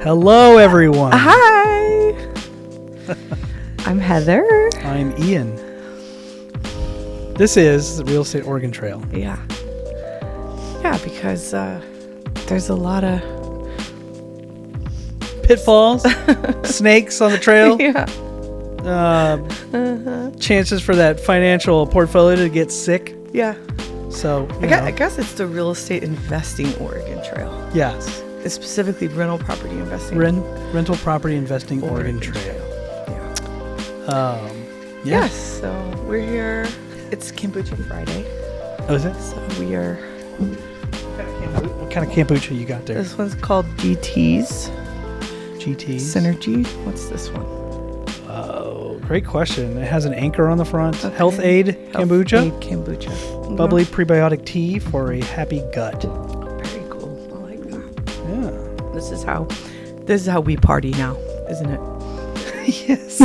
Hello, everyone. Hi. I'm Heather. I'm Ian. This is the Real Estate Oregon Trail. Yeah. Yeah, because there's a lot of pitfalls, snakes on the trail, yeah. Chances for that financial portfolio to get sick. Yeah. So I guess it's the Real Estate Investing Oregon Trail. Yes. It's specifically rental property investing. Rental property investing Oregon Trail. Yeah. Yeah. Yes. So we're here. It's Kombucha Friday. Oh, is it? So we are. What kind of kombucha you got there? This one's called GT's. Synergy. What's this one? Oh, great question. It has an anchor on the front. Okay. Health Aid Kombucha. Health Aid Kombucha. Bubbly prebiotic tea for a happy gut. Very cool. I like that. Yeah. This is how we party now, isn't it? Yes.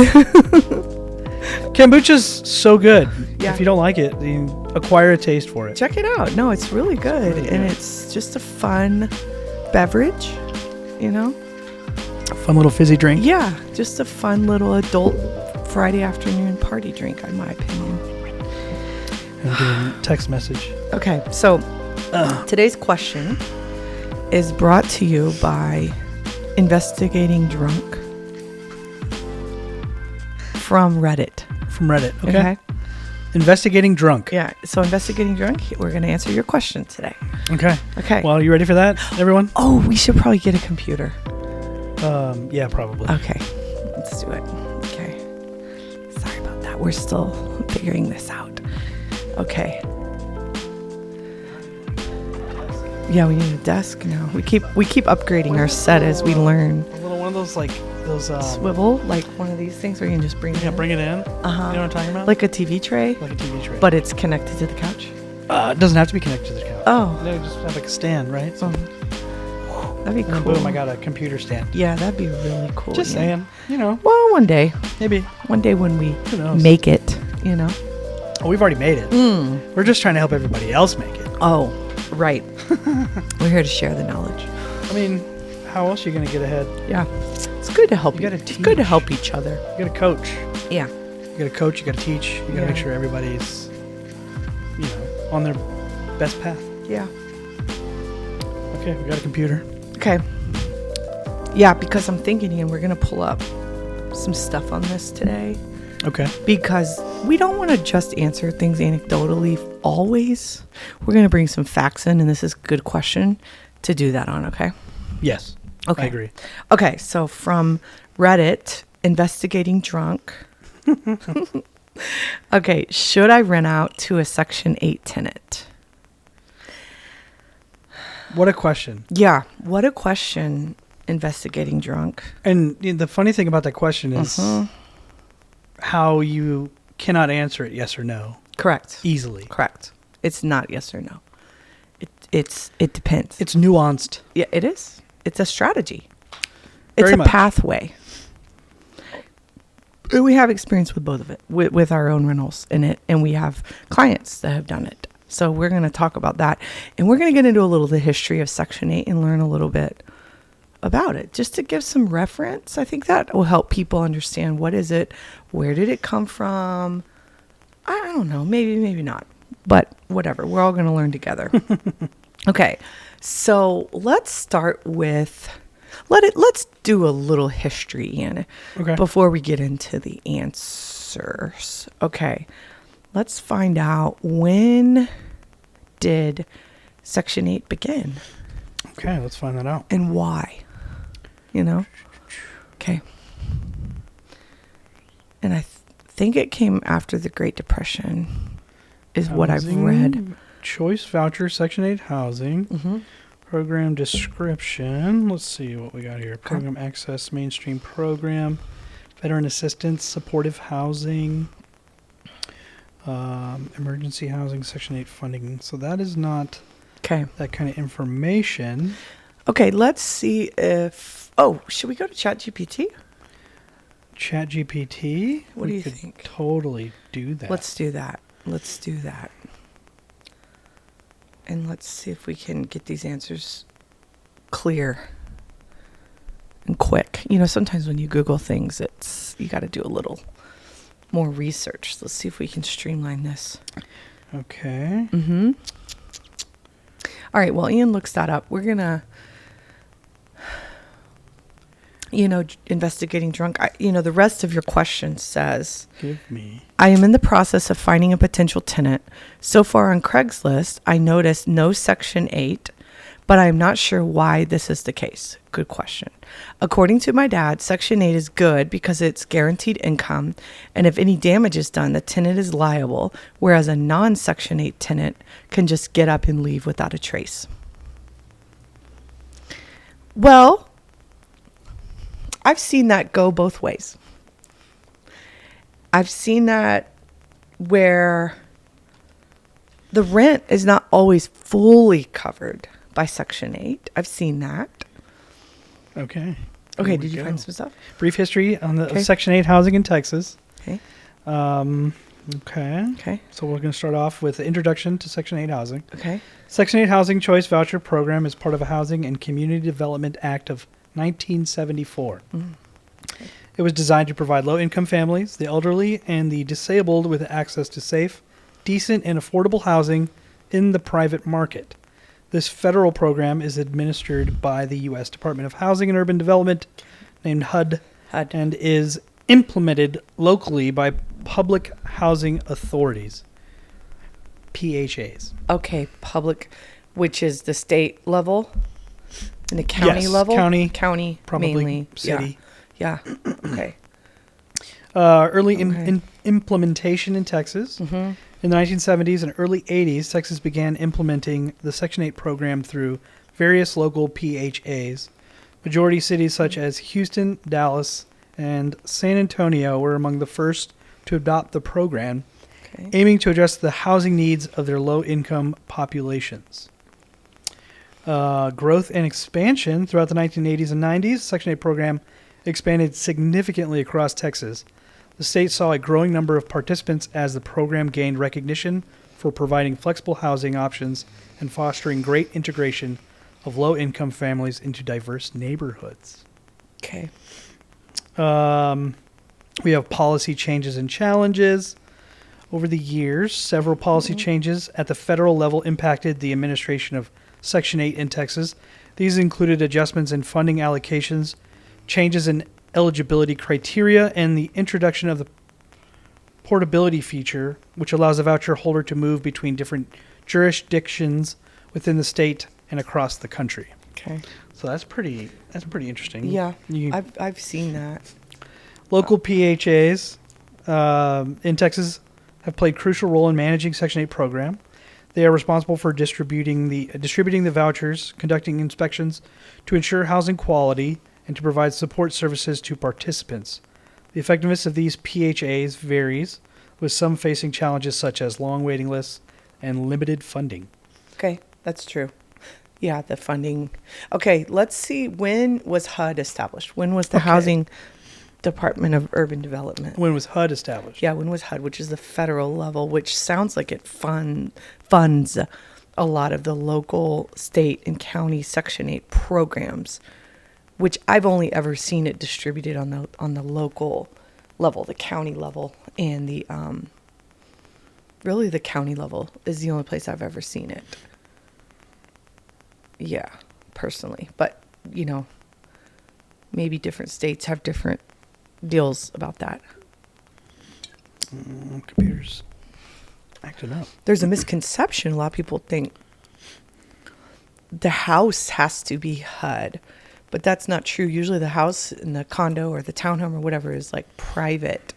Kombucha's so good. Yeah. If you don't like it, you acquire a taste for it. Check it out. No, it's really good. And it's just a fun beverage, you know? A fun little fizzy drink. Yeah, just a fun little adult Friday afternoon party drink, in my opinion. And get a text message. Okay, so today's question is brought to you by Investigating Drunk from Reddit. From Reddit. Okay. Investigating Drunk. Yeah. So Investigating Drunk, we're going to answer your question today. Okay. Okay. Well, are you ready for that, everyone? Oh, we should probably get a computer. Yeah, probably. Okay. Let's do it. Okay. Sorry about that. We're still figuring this out. Okay. Yeah, we need a desk now. We keep upgrading our set as we learn. A little one of those swivel, like one of these things where you can just bring it in. Yeah, bring it in. Uh-huh. You know what I'm talking about? Like a TV tray. Like a TV tray. But it's connected to the couch. It doesn't have to be connected to the couch. Oh. No, just have like a stand, right? So, that'd be and cool. boom, I got a computer stand. Yeah, that'd be really cool. Just saying, you know. Well, one day. Maybe. One day when we Who knows? make it, you know. Oh, we've already made it. We're just trying to help everybody else make it. Oh, right. We're here to share the knowledge. I mean, how else are you going to get ahead? Yeah. It's good to help You gotta It's good to teach. help each other. You got to coach. Yeah. You got to coach. You got to teach. You got to Yeah. make sure everybody's, on their best path. Yeah. Okay, we got a computer. Okay. Yeah, because I'm thinking, Ian, we're going to pull up some stuff on this today. Okay. Because we don't want to just answer things anecdotally always. We're going to bring some facts in, and this is a good question to do that on, okay? Yes. Okay. I agree. Okay, so from Reddit, Investigating Drunk. Okay, should I rent out to a Section 8 tenant? What a question. Yeah, what a question, Investigating Drunk. And the funny thing about that question is how you cannot answer it yes or no Correct. easily. Correct. It's not yes or no. It depends. It's nuanced. Yeah, it is. It's a strategy. It's Very a much. pathway. And we have experience with both of it, with our own rentals in it, and we have clients that have done it. So we're going to talk about that, and we're going to get into a little of the history of Section 8 and learn a little bit about it, just to give some reference. I think that will help people understand what is it, where did it come from. I don't know, maybe not, but whatever. We're all going to learn together. Okay, so let's start with let's do a little history, Ian, Okay. before we get into the answers. Okay, let's find out, when did Section 8 begin Okay, let's find that out. and why? Okay. And I think it came after the Great Depression, is what I've Housing read. Choice voucher, Section 8 housing. Program description. Let's see what we got here. Program access, mainstream program, veteran assistance, supportive housing, emergency housing, Section 8 funding. So that is not Okay. that kind of information. Okay, let's see if... Oh, should we go to ChatGPT? ChatGPT? What do you could think? Totally do that. Let's do that. And let's see if we can get these answers clear and quick. Sometimes when you Google things, you got to do a little more research. Let's see if we can streamline this. Okay. Mm-hmm. All right. While Ian looks that up, we're going to, investigating drunk. The rest of your question says, Give me. I am in the process of finding a potential tenant. So far on Craigslist, I noticed no Section 8, but I am not sure why this is the case. Good question. According to my dad, Section 8 is good because it's guaranteed income, and if any damage is done, the tenant is liable, whereas a non-Section 8 tenant can just get up and leave without a trace. Well, I've seen that go both ways. I've seen that where the rent is not always fully covered by Section 8. I've seen that. Okay. Okay, did you find some stuff? Brief history on the Section 8 housing in Texas. Okay. Okay. So we're going to start off with the introduction to Section 8 housing. Okay. Section 8 Housing Choice Voucher Program is part of a Housing and Community Development Act of 1974. Okay. It was designed to provide low-income families, the elderly, and the disabled with access to safe, decent, and affordable housing in the private market. This federal program is administered by the U.S. Department of Housing and Urban Development, named HUD, and is implemented locally by public housing authorities, PHAs. Okay, public, which is the state level and the county level? County, probably mainly. city. Yeah. Okay. Early implementation in Texas. Mm-hmm. In the 1970s and early 80s, Texas began implementing the Section 8 program through various local PHAs. Majority cities such as Houston, Dallas, and San Antonio were among the first to adopt the program, aiming to address the housing needs of their low-income populations. Growth and expansion throughout the 1980s and 90s, Section 8 program expanded significantly across Texas. The state saw a growing number of participants as the program gained recognition for providing flexible housing options and fostering great integration of low-income families into diverse neighborhoods. Okay. We have policy changes and challenges. Over the years, several policy changes at the federal level impacted the administration of Section 8 in Texas. These included adjustments in funding allocations, changes in eligibility criteria, and the introduction of the portability feature, which allows a voucher holder to move between different jurisdictions within the state and across the country. Okay. So that's pretty interesting. Yeah, I've seen that. Local PHAs in Texas have played a crucial role in managing Section 8 program. They are responsible for distributing the vouchers, conducting inspections to ensure housing quality, and to provide support services to participants. The effectiveness of these PHAs varies, with some facing challenges such as long waiting lists and limited funding. Okay, that's true. Yeah, the funding. Okay, let's see. When was HUD established? When was the Housing Department of Urban Development? When was HUD established? Yeah, when was HUD, which is the federal level, which sounds like it funds a lot of the local, state, and county Section 8 programs, which I've only ever seen it distributed on the local level, the county level, and the really the county level is the only place I've ever seen it. Yeah, personally. But, maybe different states have different deals about that. Computers acting up. There's a misconception. A lot of people think the house has to be HUD, but that's not true. Usually the house and the condo or the townhome or whatever is like private.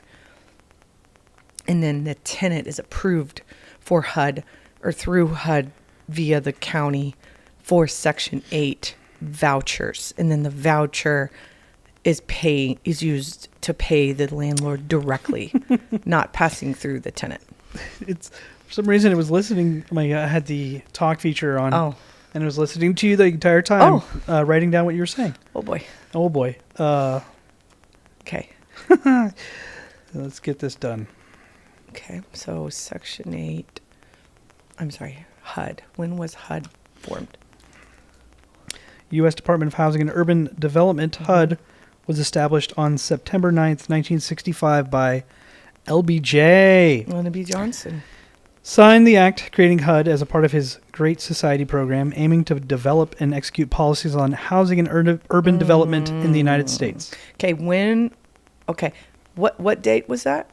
And then the tenant is approved for HUD or through HUD via the county for Section 8 vouchers. And then the voucher is used to pay the landlord directly, not passing through the tenant. It's for some reason it was listening. I had the talk feature on, and it was listening to you the entire time, writing down what you were saying. Oh boy. Okay. Let's get this done. Okay, so Section 8. I'm sorry, HUD. When was HUD formed? U.S. Department of Housing and Urban Development, HUD, was established on September 9th, 1965 by LBJ. Want to be Johnson? Signed the act creating HUD as a part of his Great Society program, aiming to develop and execute policies on housing and urban development in the United States. Okay, what date was that?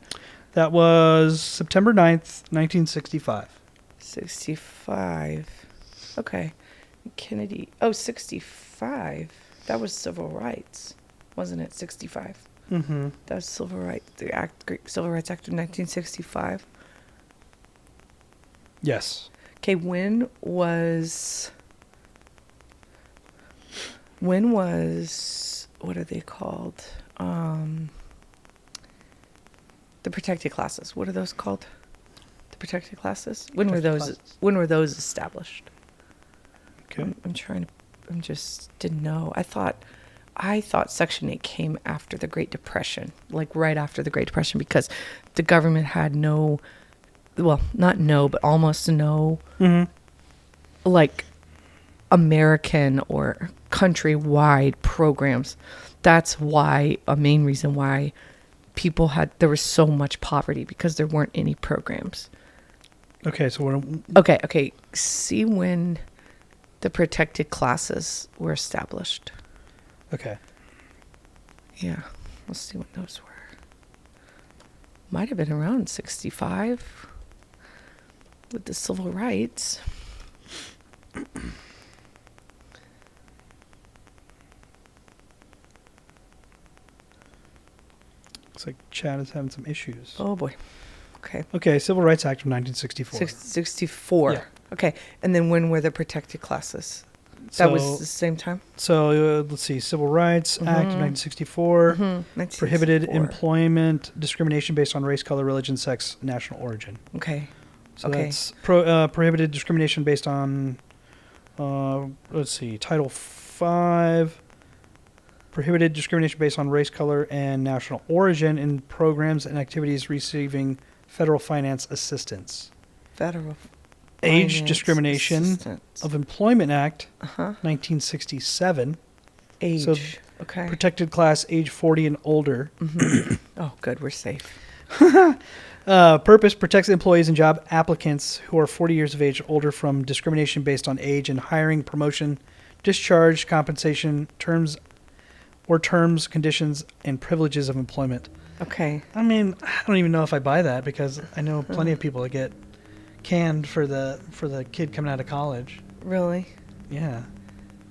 That was September 9th, 1965. 65. Okay. Kennedy. Oh, 65. That was civil rights, wasn't it? 65. Mm-hmm. That was civil rights. The Great Civil Rights Act of 1965. Yes. Okay, when was what are they called? The protected classes. What are those called? The protected classes. When were those established? Okay. I'm just didn't know. I thought Section 8 came after the Great Depression, like right after the Great Depression, because the government had but almost no, like American or countrywide programs. That's why a main reason why there was so much poverty, because there weren't any programs. Okay, so Okay. See when the protected classes were established. Okay. Yeah, let's see what those were. Might have been around 65 with the civil rights. Looks like Chad is having some issues. Oh boy. Okay. Okay, Civil Rights Act of 1964. 64. Yeah. Okay. And then when were the protected classes? That was the same time? So let's see. Civil Rights Act of 1964 prohibited employment discrimination based on race, color, religion, sex, national origin. Okay. So that's prohibited discrimination based on, let's see, Title 5. Prohibited discrimination based on race, color, and national origin in programs and activities receiving federal finance assistance. Federal Age finance discrimination assistance. of Employment Act, 1967. Age. So okay. protected class age 40 and older. Oh, good. We're safe. Purpose protects employees and job applicants who are 40 years of age or older from discrimination based on age in hiring, promotion, discharge, compensation, terms, conditions, and privileges of employment. Okay. I mean, I don't even know if I buy that, because I know plenty of people that get canned for the kid coming out of college. Really? Yeah.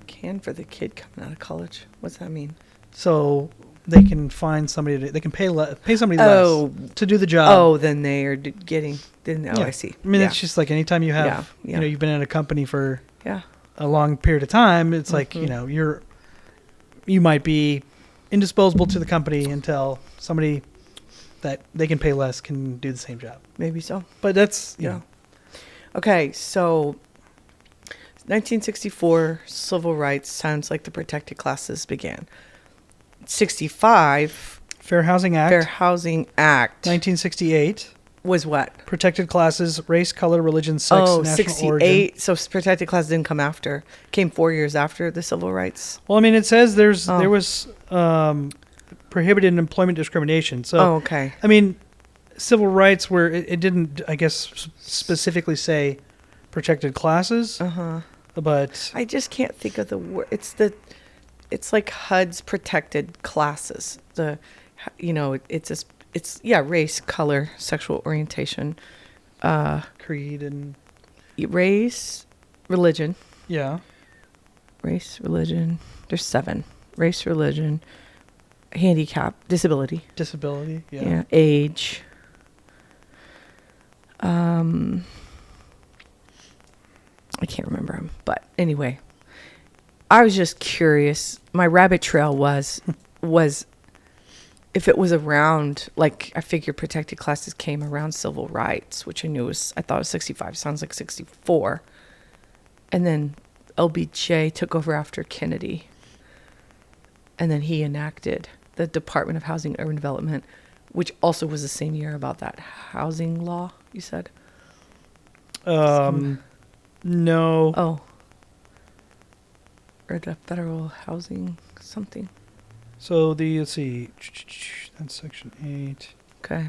Canned for the kid coming out of college? What's that mean? So they can find somebody they can pay somebody less to do the job. Oh, then they are getting. I see. I mean, it's just like anytime you have, you've been in a company for a long period of time, it's like, you might be indisposable to the company until somebody that they can pay less can do the same job. Maybe so. But that's, you know. Okay, so 1964, civil rights sounds like the protected classes began. 65, Fair Housing Act. 1968. Was what? Protected classes, race, color, religion, sex, national 68. origin. So protected classes didn't come after. Came 4 years after the civil rights. Well, I mean, it says there was prohibited employment discrimination. So, okay. I mean, civil rights where it didn't, I guess, specifically say protected classes. But I just can't think of the word. It's like HUD's protected classes. It's race, color, sexual orientation, creed and race, religion. Yeah. Race, religion. There's 7. Race, religion, handicap, disability. Disability, yeah. Age. I can't remember them, but anyway, I was just curious. My rabbit trail was if it was around, like, I figured protected classes came around civil rights, which I thought it was 65. Sounds like 64. And then LBJ took over after Kennedy. And then he enacted the Department of Housing and Urban Development, which also was the same year about that housing law, you said? No. Oh. or the federal housing something. So let's see, that's section 8. Okay.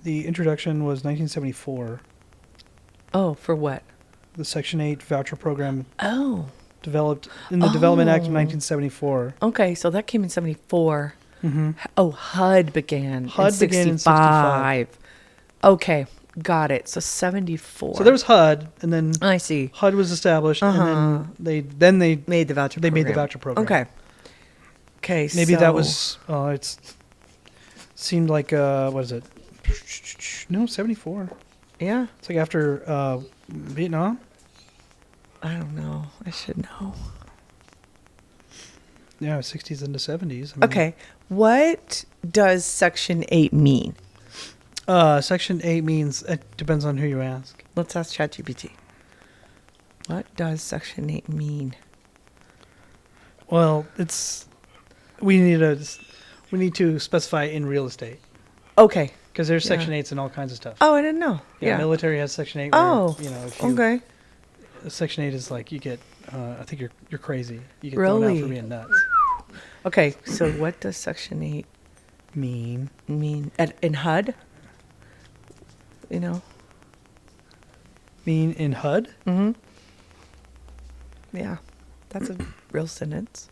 The introduction was 1974. Oh, for what? The section 8 voucher program Oh. developed in the Development Act of Oh. 1974. Okay, so that came in 74. Mm-hmm. Oh, HUD began HUD in began in 65. Okay, got it. So 74. So there was HUD, and then I see. HUD was established, Uh-huh. and then they Made the voucher made the program. voucher program. Okay. Okay, Maybe so that was it's seemed like what is it? No, 74. Yeah, It's like after Vietnam. I don't know. I should know. Yeah, 60s into 70s. Okay. What does Section 8 mean? Section 8 means it depends on who you ask. Let's ask ChatGPT. What does Section 8 mean? Well, we need to specify in real estate Okay. because there's Yeah. Section 8s and all kinds of stuff. Oh, I didn't know. Yeah. Military has Section 8. Where, Oh, if you, okay. Section 8 is like you get. I think you're crazy. You get thrown out Really? for being nuts. Okay, so what does Section 8 Mean. mean? In HUD? You know? Mean in HUD? Mm-hmm. Yeah, that's a real sentence.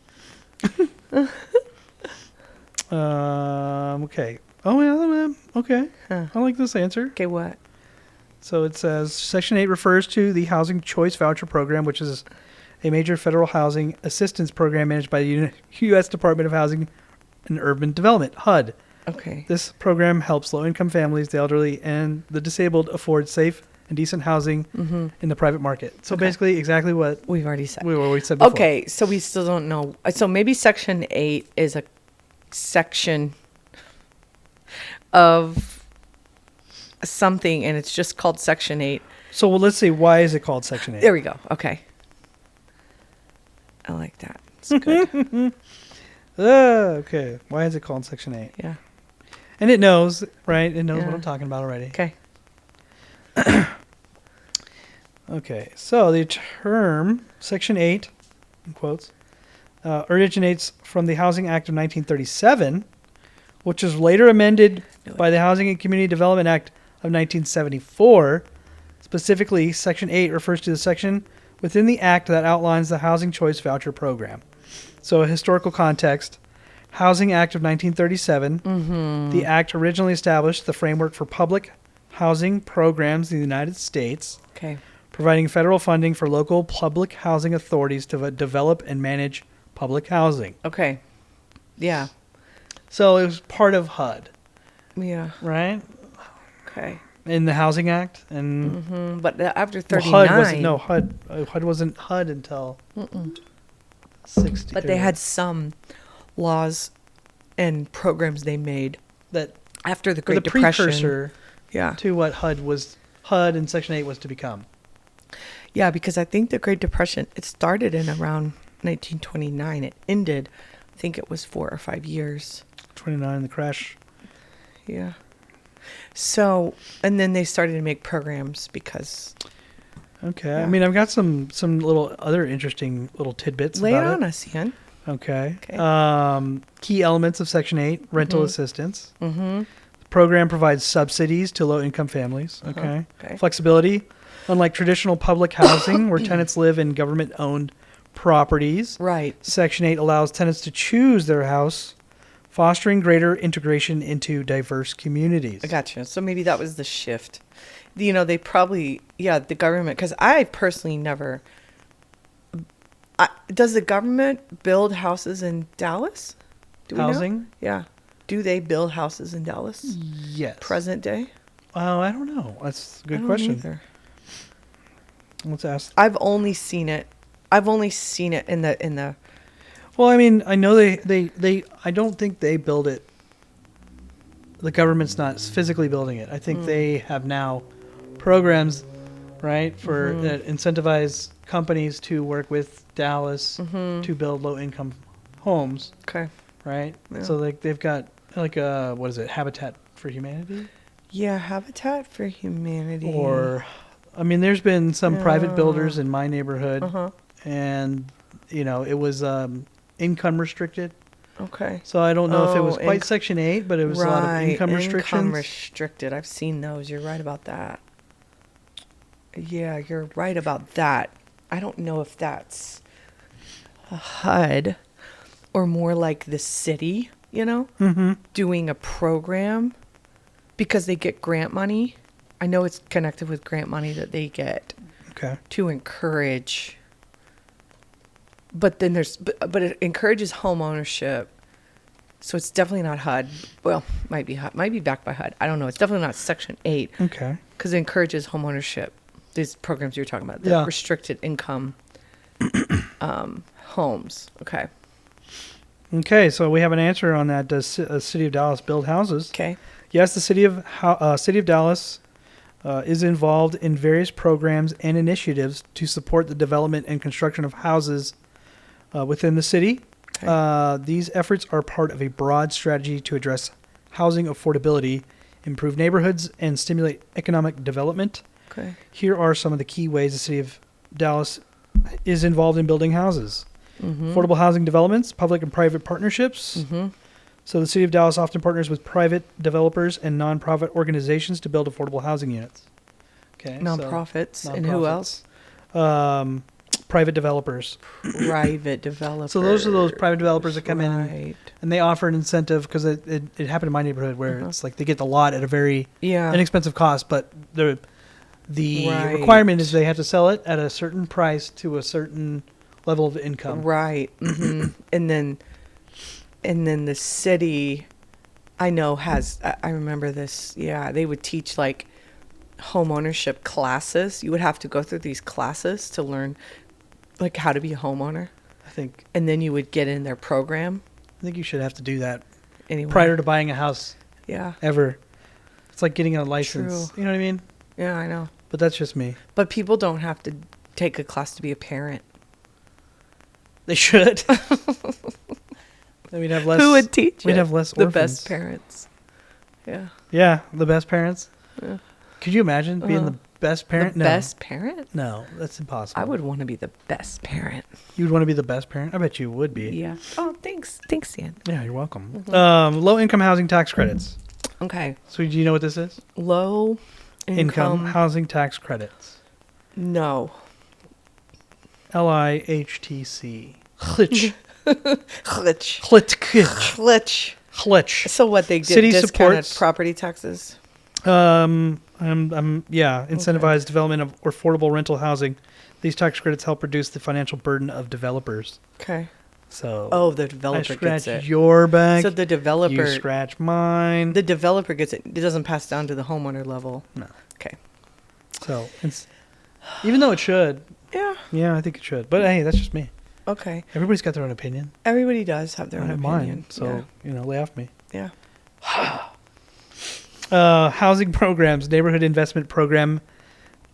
Okay. Oh, yeah. Okay. Huh. I like this answer. Okay, what? So it says Section 8 refers to the Housing Choice Voucher Program, which is a major federal housing assistance program managed by the U.S. Department of Housing and Urban Development, HUD. Okay. This program helps low-income families, the elderly, and the disabled afford safe and decent housing in the private market. So Okay. basically exactly what We've already said. we said before. Okay, so we still don't know. So maybe Section 8 is a section of something, and it's just called Section 8. So let's see, why is it called Section 8? There we go. Okay. I like that. It's good. Okay. Why is it called Section 8? Yeah. And it knows, right? It knows what Yeah. I'm talking about already. Okay. Okay. So the term Section 8, in quotes, originates from the Housing Act of 1937, which was later amended by the Housing and Community Development Act of 1974. Specifically, Section 8 refers to the section within the Act that outlines the Housing Choice Voucher Program. So, a historical context. Housing Act of 1937. The Act originally established the framework for public housing programs in the United States, Okay. providing federal funding for local public housing authorities to develop and manage public housing. Okay. Yeah. So, it was part of HUD, Yeah. right? Okay. In the Housing Act. And But after well, 39. HUD wasn't HUD until 60. But they had some laws and programs they made that after the were Great the Depression. precursor Yeah. to what HUD and Section 8 was to become. Yeah, because I think the Great Depression, it started in around 1929. It ended, I think it was 4 or 5 years. 29, the crash. Yeah. So, and then they started to make programs because... Okay. Yeah. I mean, I've got some little other interesting little tidbits Lay it about on us, Ian. Okay. Okay. Key elements of Section 8, rental assistance. Mm-hmm. The program provides subsidies to low-income families. Okay. Okay. Flexibility. Unlike traditional public housing where tenants live in government-owned properties, Right. Section 8 allows tenants to choose their house, fostering greater integration into diverse communities. I gotcha. So maybe that was the shift. You know, they probably, the government, because I personally never... does the government build houses in Dallas? Do we know? Housing? Yeah. Do they build houses in Dallas? Yes. Present day? Oh, I don't know. That's a good I don't question. either. Let's ask. I've only seen it in the Well, I mean, I know they I don't think they build it. The government's not physically building it. I think they have now programs, right, for that incentivize companies to work with Dallas to build low-income homes, Okay. right? Yeah. So like they've got like what is it, Habitat for Humanity? Yeah, Habitat for Humanity. Or, I mean, there's been some private builders in my neighborhood, and it was income restricted. Okay. So I don't know if it was Oh, quite Section 8, but it was a lot of income restrictions. Income restricted. I've seen those. You're right about that. Yeah, you're right about that. I don't know if that's a HUD or more like the city, doing a program because they get grant money. I know it's connected with grant money that they get to encourage. But then but it encourages home ownership. So it's definitely not HUD. Well, might be HUD, might be backed by HUD. I don't know. It's definitely not Section 8. Okay. Because it encourages home ownership. These programs you're talking about, the Yeah. restricted income homes. Okay. Okay, so we have an answer on that. Does City of Dallas build houses? Okay. Yes, the City of Dallas is involved in various programs and initiatives to support the development and construction of houses within the city. Okay. These efforts are part of a broad strategy to address housing affordability, improve neighborhoods, and stimulate economic development. Okay. Here are some of the key ways the City of Dallas is involved in building houses. Mm-hmm. Affordable housing developments, public and private partnerships. Mm-hmm. So the City of Dallas often partners with private developers and nonprofit organizations to build affordable housing units. Okay. Nonprofits. And who else? Private developers. Private developers. So those are those private developers that come in and they offer an incentive because it happened in my neighborhood where it's like they get the lot at a very inexpensive cost, but the requirement is they have to sell it at a certain price to a certain level of income. Right. Mm-hmm. and then the city, I know I remember this. Yeah, they would teach like home ownership classes. You would have to go through these classes to learn like how to be a homeowner. I think. And then you would get in their program. I think you should have to do that anyway. Prior to buying a house. Yeah. Ever. It's like getting a license. True. You know what I mean? Yeah, I know. But that's just me. But people don't have to take a class to be a parent. They should. Then we'd have less. Who would teach We'd have less orphans. The best parents. Yeah. Yeah, the best parents. Yeah. Could you imagine being the best parent? The best parent? No, that's impossible. I would want to be the best parent. You would want to be the best parent? I bet you would be. Yeah. Oh, thanks. Thanks, Dan. Yeah, you're welcome. Mm-hmm. Low-income housing tax credits. Okay. So do you know what this is? Low income housing tax credits. No. LIHTC. Hlitch. Hlitch. Hlitch. Hlitch. So what they get City discounted supports property taxes? Incentivized development of affordable rental housing. These tax credits help reduce the financial burden of developers. Okay. So the developer gets it. I scratch your back. So the developer, you scratch mine. The developer gets it. It doesn't pass down to the homeowner level. No. Okay. So even though it should. Yeah. Yeah, I think it should. But hey, that's just me. Okay. Everybody's got their own opinion. Everybody does have their own opinion. Mine. So lay off me. Yeah. Housing programs, neighborhood investment program,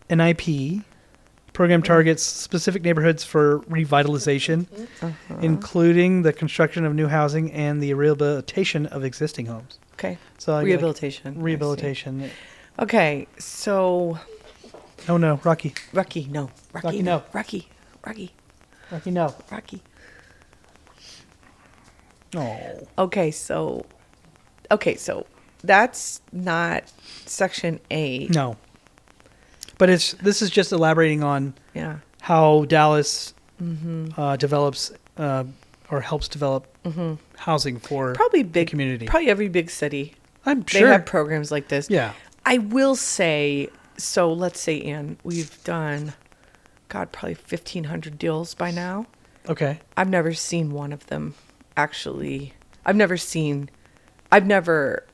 NIP. Program targets specific neighborhoods for revitalization, including the construction of new housing and the rehabilitation of existing homes. Okay. So rehabilitation. Rehabilitation. Okay. So. Oh no, Rocky. Rocky, no. Rocky, no. Rocky, no. Rocky. Oh. Okay, so that's not Section 8. No. But this is just elaborating on how Dallas develops or helps develop housing for the community. Probably every big city. I'm sure. They have programs like this. Yeah. I will say, so let's say, Ann, we've done, probably 1,500 deals by now. Okay. I've never seen one of them, actually. I've never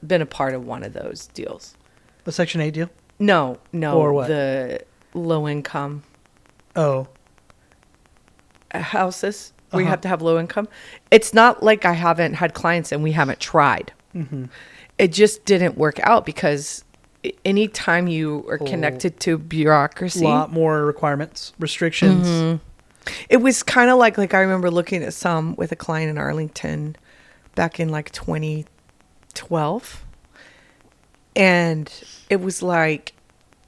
been a part of one of those deals. The Section 8 deal? No. Or what? The low income. Oh. Houses where you have to have low income. It's not like I haven't had clients and we haven't tried. Mm-hmm. It just didn't work out because anytime you are connected to bureaucracy. A lot more requirements, restrictions. Mm-hmm. It was kind of like I remember looking at some with a client in Arlington back in 2012. And it was like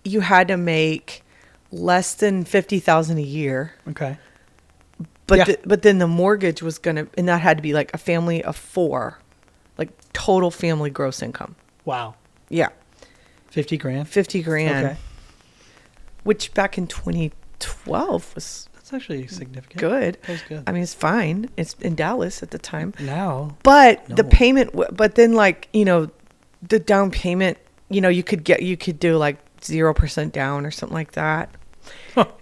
you had to make less than $50,000 a year. Okay. But Yeah. but then the mortgage was gonna, and that had to be like a family of 4, like total family gross income. Wow. Yeah, 50 grand. 50 grand, Okay. which back in 2012 was That's actually significant. good. That was good. I mean, it's fine. It's in Dallas at the time, Now, but the No. payment. But then, like, you know, the down payment. You know, you could do like 0% down or something like that,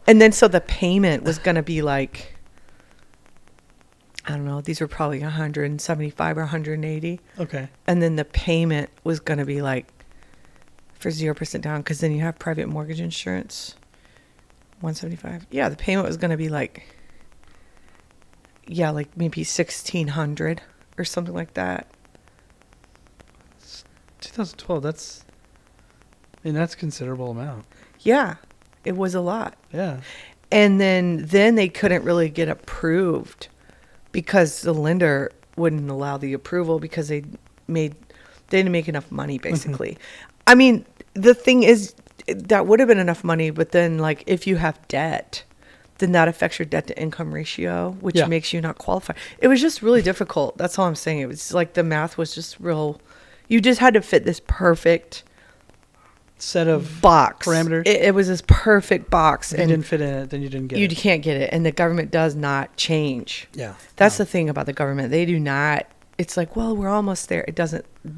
and then so the payment was gonna be like, I don't know. These were probably 175 or 180, okay. and then the payment was gonna be like for 0% down, because then you have private mortgage insurance. 175. Yeah, the payment was gonna be like, yeah, like maybe 1,600 or something like that. 2012. That's a considerable amount. Yeah, it was a lot. Yeah. And then they couldn't really get approved because the lender wouldn't allow the approval because they didn't make enough money, basically. I mean, the thing is, that would have been enough money, but then, like, if you have debt, then that affects your debt to income ratio, which Yeah. makes you not qualify. It was just really difficult. That's all I'm saying. It was like the math was just real. You just had to fit this perfect Set of box. parameters. It was this perfect box. If you didn't fit in it, then you didn't get you it. can't get it. And the government does not change. Yeah. That's No. the thing about the government. They do not. It's like, well, we're almost there.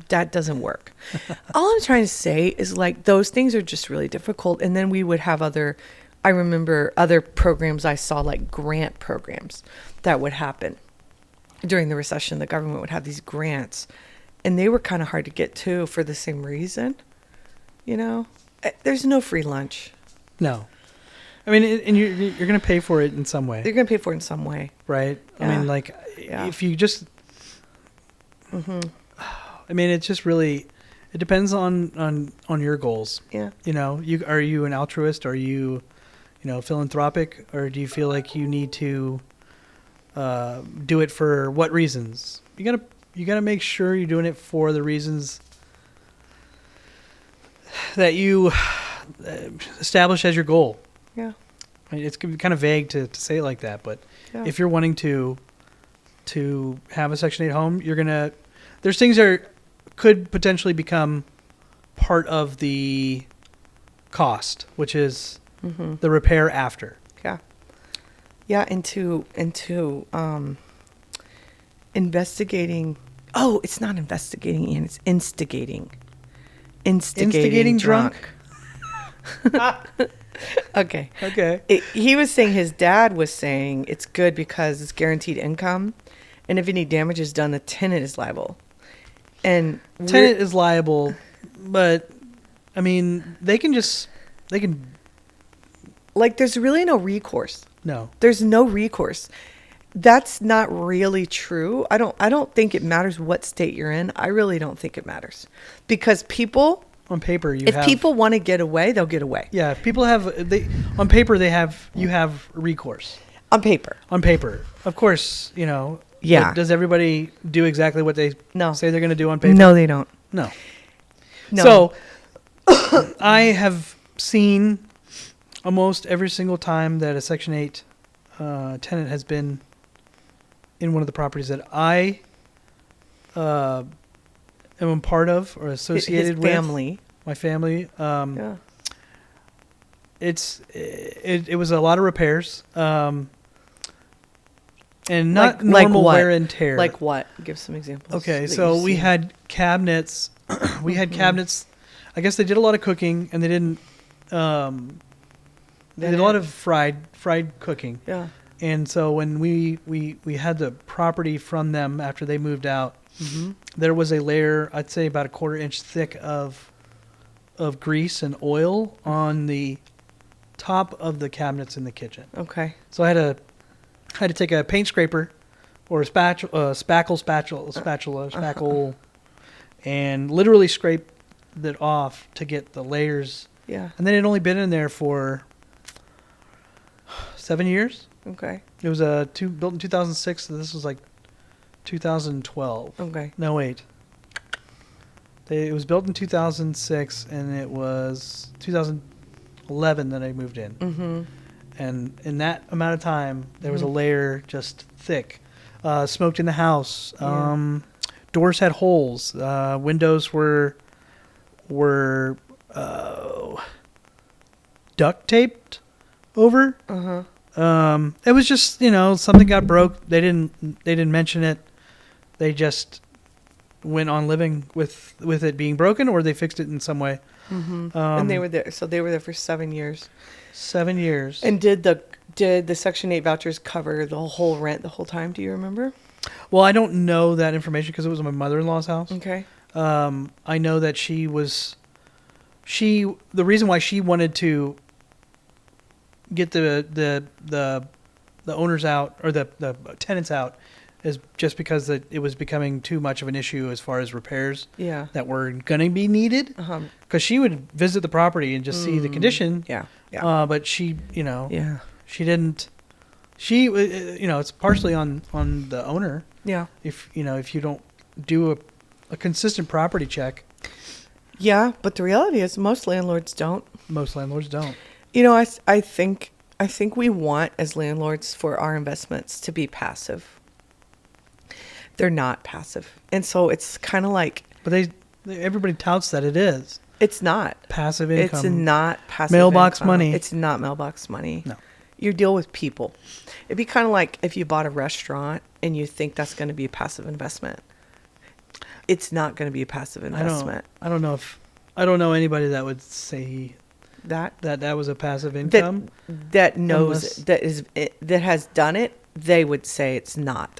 That doesn't work. All I'm trying to say is, like, those things are just really difficult. And then we would have I remember other programs I saw, like grant programs that would happen during the recession. The government would have these grants, and they were kind of hard to get to for the same reason. You know, there's no free lunch. No. I mean, and you're going to pay for it in some way, They're going to pay for it in some way. right? I Yeah. mean, like, Yeah. if you just, I mean, it's just really, it depends on your goals. Yeah. You know, are you an altruist? Are you, philanthropic? Or do you feel like you need to do it for what reasons? You gotta make sure you're doing it for the reasons that you establish as your goal. Yeah. I mean, it's kind of vague to say it like that, but Yeah. if you're wanting to have a Section 8 home, there's things that could potentially become part of the cost, which is the repair after. Yeah. Yeah. Into investigating. Oh, it's not investigating, Ian. It's instigating. Instigating drunk. Okay. Okay. He was saying his dad was saying it's good because it's guaranteed income, and if any damage is done, the tenant is liable. And Tenant is liable, but I mean, they can like, there's really no recourse. no. There's no recourse. That's not really true. I don't think it matters what state you're in. I really don't think it matters, because people, On paper, if people want to get away, they'll get away. yeah, if people on paper you have recourse. On paper. On paper, of course, Yeah. but does everybody do exactly what they No. say they're going to do on paper? No, they don't. No. No. So I have seen almost every single time that a Section 8 tenant has been in one of the properties that I am a part of or associated his family. with, my family. Yeah. It was a lot of repairs, and not Like normal what? wear and tear. Like what? Give some examples. Okay, that so you've we seen. had cabinets. We had cabinets. I guess they did a lot of cooking, and they didn't. They did a lot of fried cooking. Yeah. And so when we had the property from them after they moved out, there was a layer, I'd say about a 1/4 inch thick of grease and oil on the top of the cabinets in the kitchen. Okay. So I had to take a paint scraper or a spackle, and literally scrape it off to get the layers. Yeah. And then it had only been in there for 7 years. Okay. It was built in 2006, so this was like 2012. Okay. No, wait. It was built in 2006, and it was 2011 that I moved in. Mm-hmm. and in that amount of time, there was a layer just thick. Smoked in the house. Yeah. Doors had holes. Windows were duct taped over. It was just, something got broke. They didn't mention it. They just went on living with it being broken, or they fixed it in some way. And they were there. So they were there for 7 years. 7 years. And did the Section 8 vouchers cover the whole rent the whole time? Do you remember? Well, I don't know that information because it was my mother-in-law's house. Okay. I know that the reason why she wanted to get the owners out, or the tenants out, is just because it was becoming too much of an issue as far as repairs that were going to be needed. Because she would visit the property and just see the condition. Yeah. But she, she didn't. She, it's partially on the owner. Yeah. If you don't do a consistent property check. Yeah, but the reality is most landlords don't. Most landlords don't. I think we want, as landlords, for our investments to be passive. They're not passive. And so it's kind of like... But everybody touts that it is. It's not. Passive income. It's not passive mailbox income. money. It's not mailbox money. No. You deal with people. It'd be kind of like if you bought a restaurant and you think that's going to be a passive investment. It's not going to be a passive investment. I don't know anybody that would say that was a passive income. That knows that has done it. They would say it's not.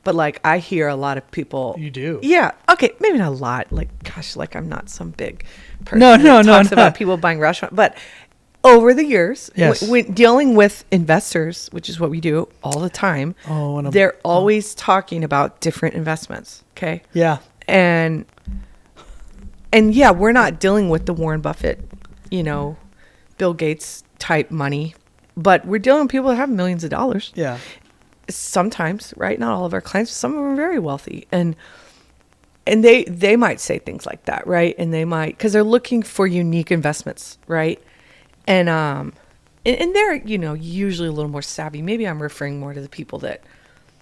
But like I hear a lot of people. You do. Yeah. Okay. Maybe not a lot. Like, gosh, like I'm not some big person No, that talks no. about people buying restaurants. But over the years, yes. when dealing with investors, which is what we do all the time, they're always talking about different investments. Okay. Yeah. And yeah, we're not dealing with the Warren Buffett, Bill Gates type money, but we're dealing with people that have millions of dollars. Yeah. Sometimes, right? Not all of our clients. Some of them are very wealthy, and they might say things like that, right? And they might, because they're looking for unique investments, right? And they're usually a little more savvy. Maybe I'm referring more to the people that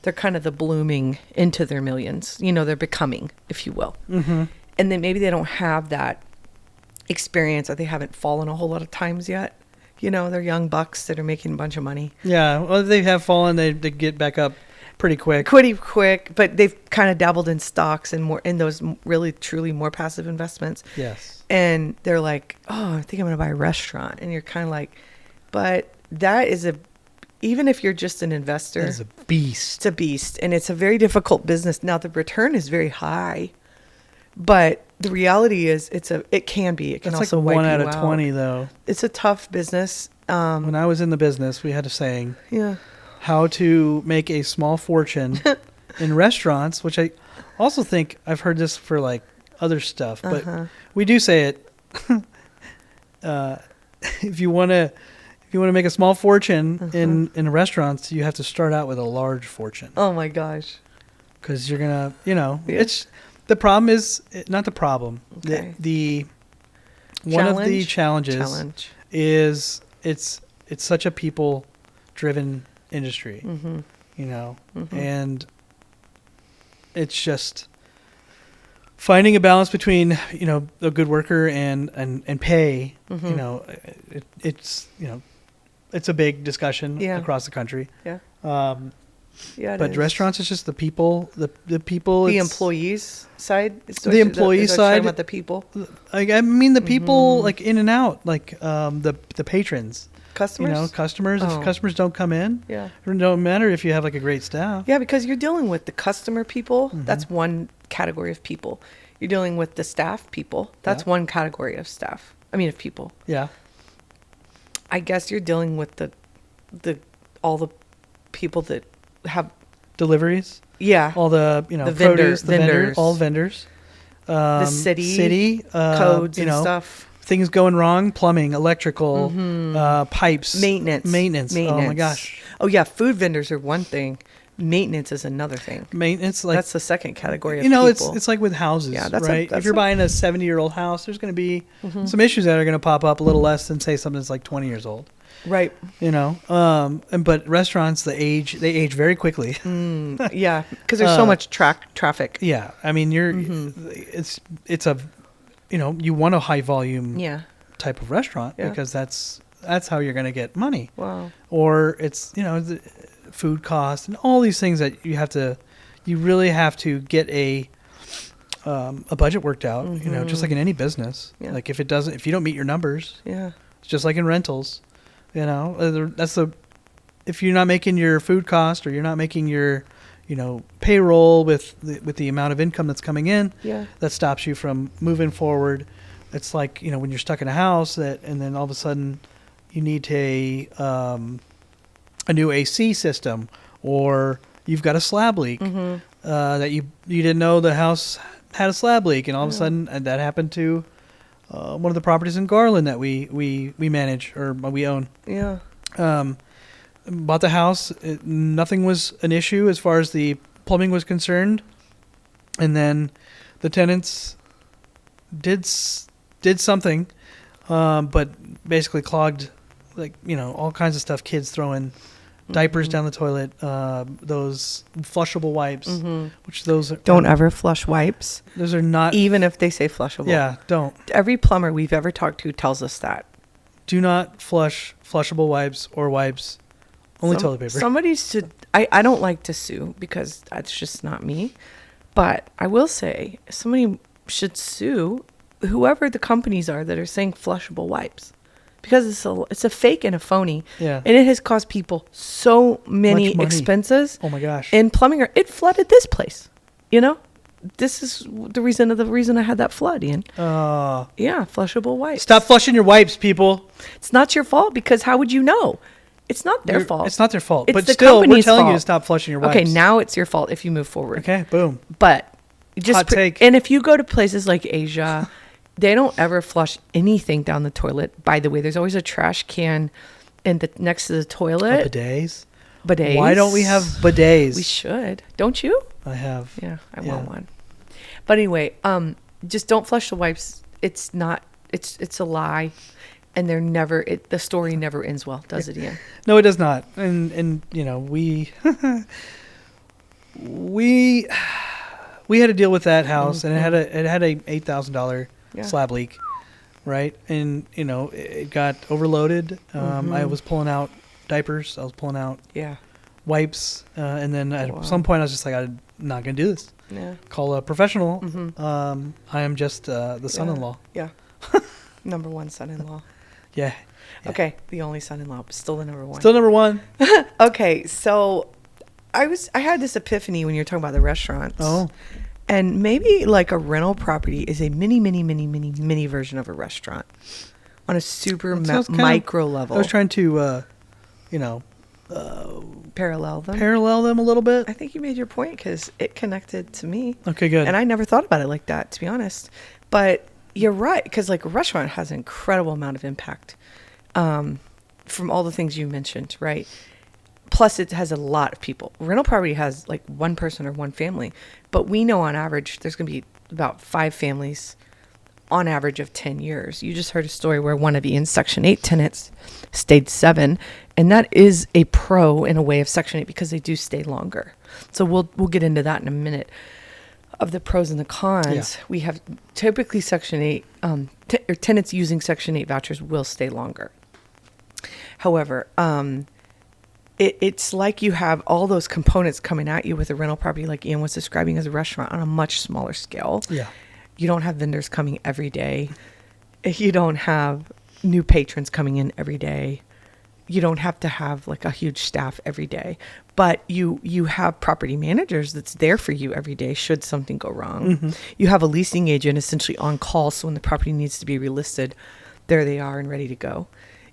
they're kind of the blooming into their millions. They're becoming, if you will. Mm-hmm. And then maybe they don't have that experience, or they haven't fallen a whole lot of times yet. They're young bucks that are making a bunch of money. Yeah, well, they have fallen. They get back up pretty quick. But they've kind of dabbled in stocks and more in those really, truly more passive investments. Yes. And they're like, oh, I think I'm going to buy a restaurant. And you're kind of like, but that is even if you're just an investor. That is a beast. It's a beast. And it's a very difficult business. Now, the return is very high. But the reality is it can be. It can That's also like wipe 1 out you of out. 20, though. It's a tough business. When I was in the business, we had a saying. Yeah. How to make a small fortune in restaurants, which I also think I've heard this for like other stuff, but we do say it. If you want to make a small fortune in restaurants, you have to start out with a large fortune. Oh my gosh. Because you're gonna, it's the problem is not the problem. Okay. The one of the challenges is it's such a people-driven industry, and it's just finding a balance between a good worker and pay. It's a big discussion across the country. Yeah. Yeah, but restaurants, it's just the people, the people. The employees side. The employee side. About the people. I mean the people like in and out, like the patrons. Customers. Customers. If customers don't come in, it don't matter if you have like a great staff. Yeah, because you're dealing with the customer people. That's one category of people. You're dealing with the staff people. That's one category of staff. Of people. Yeah. I guess you're dealing with all the people that have deliveries. Yeah. All the the produce, vendors, all vendors. The city codes and stuff. Things going wrong, plumbing, electrical, pipes, maintenance. Oh my gosh. Oh yeah, food vendors are one thing. Maintenance is another thing. Maintenance, that's the second category of people. It's like with houses, right? If you're a buying a 70-year-old house, there's going to be some issues that are going to pop up a little less than say something that's like 20 years old. Right. But restaurants, they age very quickly. Yeah, because there's so much traffic. Yeah, I mean, it's a, you want a high volume Yeah. type of restaurant because that's how you're going to get money. Wow. Or it's, the food costs and all these things that you really have to get a budget worked out, just like in any business. Yeah. Like if you don't meet your numbers, Yeah. it's just like in rentals, if you're not making your food cost or you're not making your, payroll with the amount of income that's coming in, that stops you from moving forward. It's like, when you're stuck in a house and then all of a sudden you need a new AC system, or you've got a slab leak that you didn't know the house had a slab leak, and all of a sudden that happened to one of the properties in Garland that we manage or we own. Yeah. Bought the house. Nothing was an issue as far as the plumbing was concerned, and then the tenants did something, but basically clogged, all kinds of stuff. Kids throwing diapers down the toilet, those flushable wipes, which don't ever flush wipes. Those are not, even if they say flushable. Yeah, don't. Every plumber we've ever talked to tells us that. Do not flush flushable wipes or wipes. Only toilet paper. Somebody should. I don't like to sue because that's just not me. But I will say somebody should sue whoever the companies are that are saying flushable wipes, because it's a fake and a phony. Yeah. And it has caused people so many expenses. Oh my gosh. In plumbing, it flooded this place. This is the reason I had that flood, Ian. Yeah, flushable wipes. Stop flushing your wipes, people. It's not your fault, because how would you know? It's not their fault. It's not their fault. It's but the still, we're company's telling fault. you to stop flushing your wipes. Okay, now it's your fault if you move forward. Okay, boom. But just Hot take. And if you go to places like Asia, they don't ever flush anything down the toilet. By the way, there's always a trash can next to the toilet. Bidets. Why don't we have bidets? We should. Don't you? I have. Yeah, I want one. But anyway, just don't flush the wipes. It's not. It's a lie, and the story never ends well, does it, Ian? No, it does not. And we we had to deal with that house, and it had a $8,000 slab leak, right? And it got overloaded. I was pulling out diapers. I was pulling out wipes, and then at some point I was just like, I'm not gonna do this. Yeah. Call a professional. I am just the son-in-law. Yeah. Number one son-in-law. Yeah. Okay, the only son-in-law, but still the number one. Still number one. Okay, so I had this epiphany when you're talking about the restaurants. Oh. And maybe like a rental property is a mini version of a restaurant on a super micro level. I was trying to, parallel them. Parallel them a little bit. I think you made your point because it connected to me. Okay, good. And I never thought about it like that, to be honest. But you're right, because like a restaurant has an incredible amount of impact from all the things you mentioned, right? Plus, it has a lot of people. Rental property has like one person or one family. But we know on average, there's going to be about 5 families on average of 10 years. You just heard a story where one of Ian's Section 8 tenants stayed 7. And that is a pro in a way of Section 8 because they do stay longer. So we'll get into that in a minute. Of the pros and the cons, we have typically Section 8, or tenants using Section 8 vouchers will stay longer. However, it's like you have all those components coming at you with a rental property like Ian was describing as a restaurant on a much smaller scale. Yeah. You don't have vendors coming every day. You don't have new patrons coming in every day. You don't have to have like a huge staff every day. But you have property managers that's there for you every day should something go wrong. You have a leasing agent essentially on call, so when the property needs to be relisted, there they are and ready to go.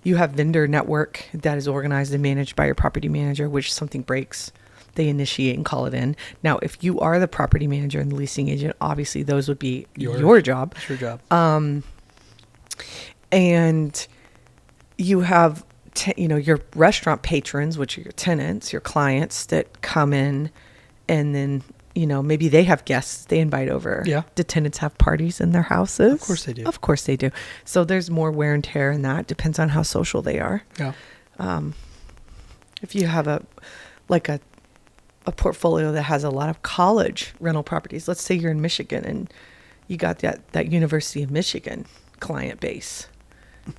You have vendor network that is organized and managed by your property manager, which something breaks, they initiate and call it in. Now, if you are the property manager and the leasing agent, obviously those would be your job. It's your job. And you have your restaurant patrons, which are your tenants, your clients that come in, and then, maybe they have guests they invite over. Yeah. Do tenants have parties in their houses? Of course they do. Of course they do. So there's more wear and tear in that. Depends on how social they are. Yeah. If you have a portfolio that has a lot of college rental properties, let's say you're in Michigan and you got that University of Michigan client base,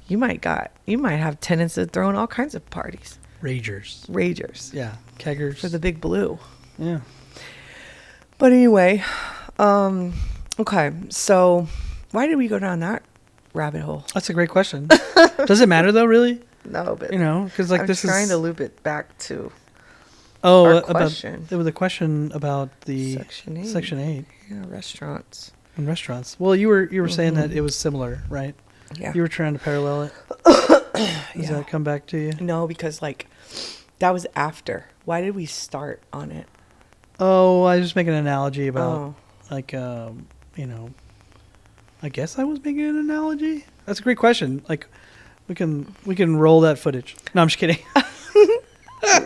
you might have tenants that throw in all kinds of parties. Ragers. Yeah. Keggers. For the big blue. Yeah. But anyway, okay. So why did we go down that rabbit hole? That's a great question. Does it matter though, really? No, but because like I'm this trying is to loop it back to our question. About there was a question about the Section 8. Yeah, restaurants. And restaurants. Well, you were saying that it was similar, right? Yeah. You were trying to parallel it. Does that come back to you? No, because that was after. Why did we start on it? Oh, I was just making an analogy about I guess I was making an analogy. That's a great question. Like, we can roll that footage. No, I'm just kidding.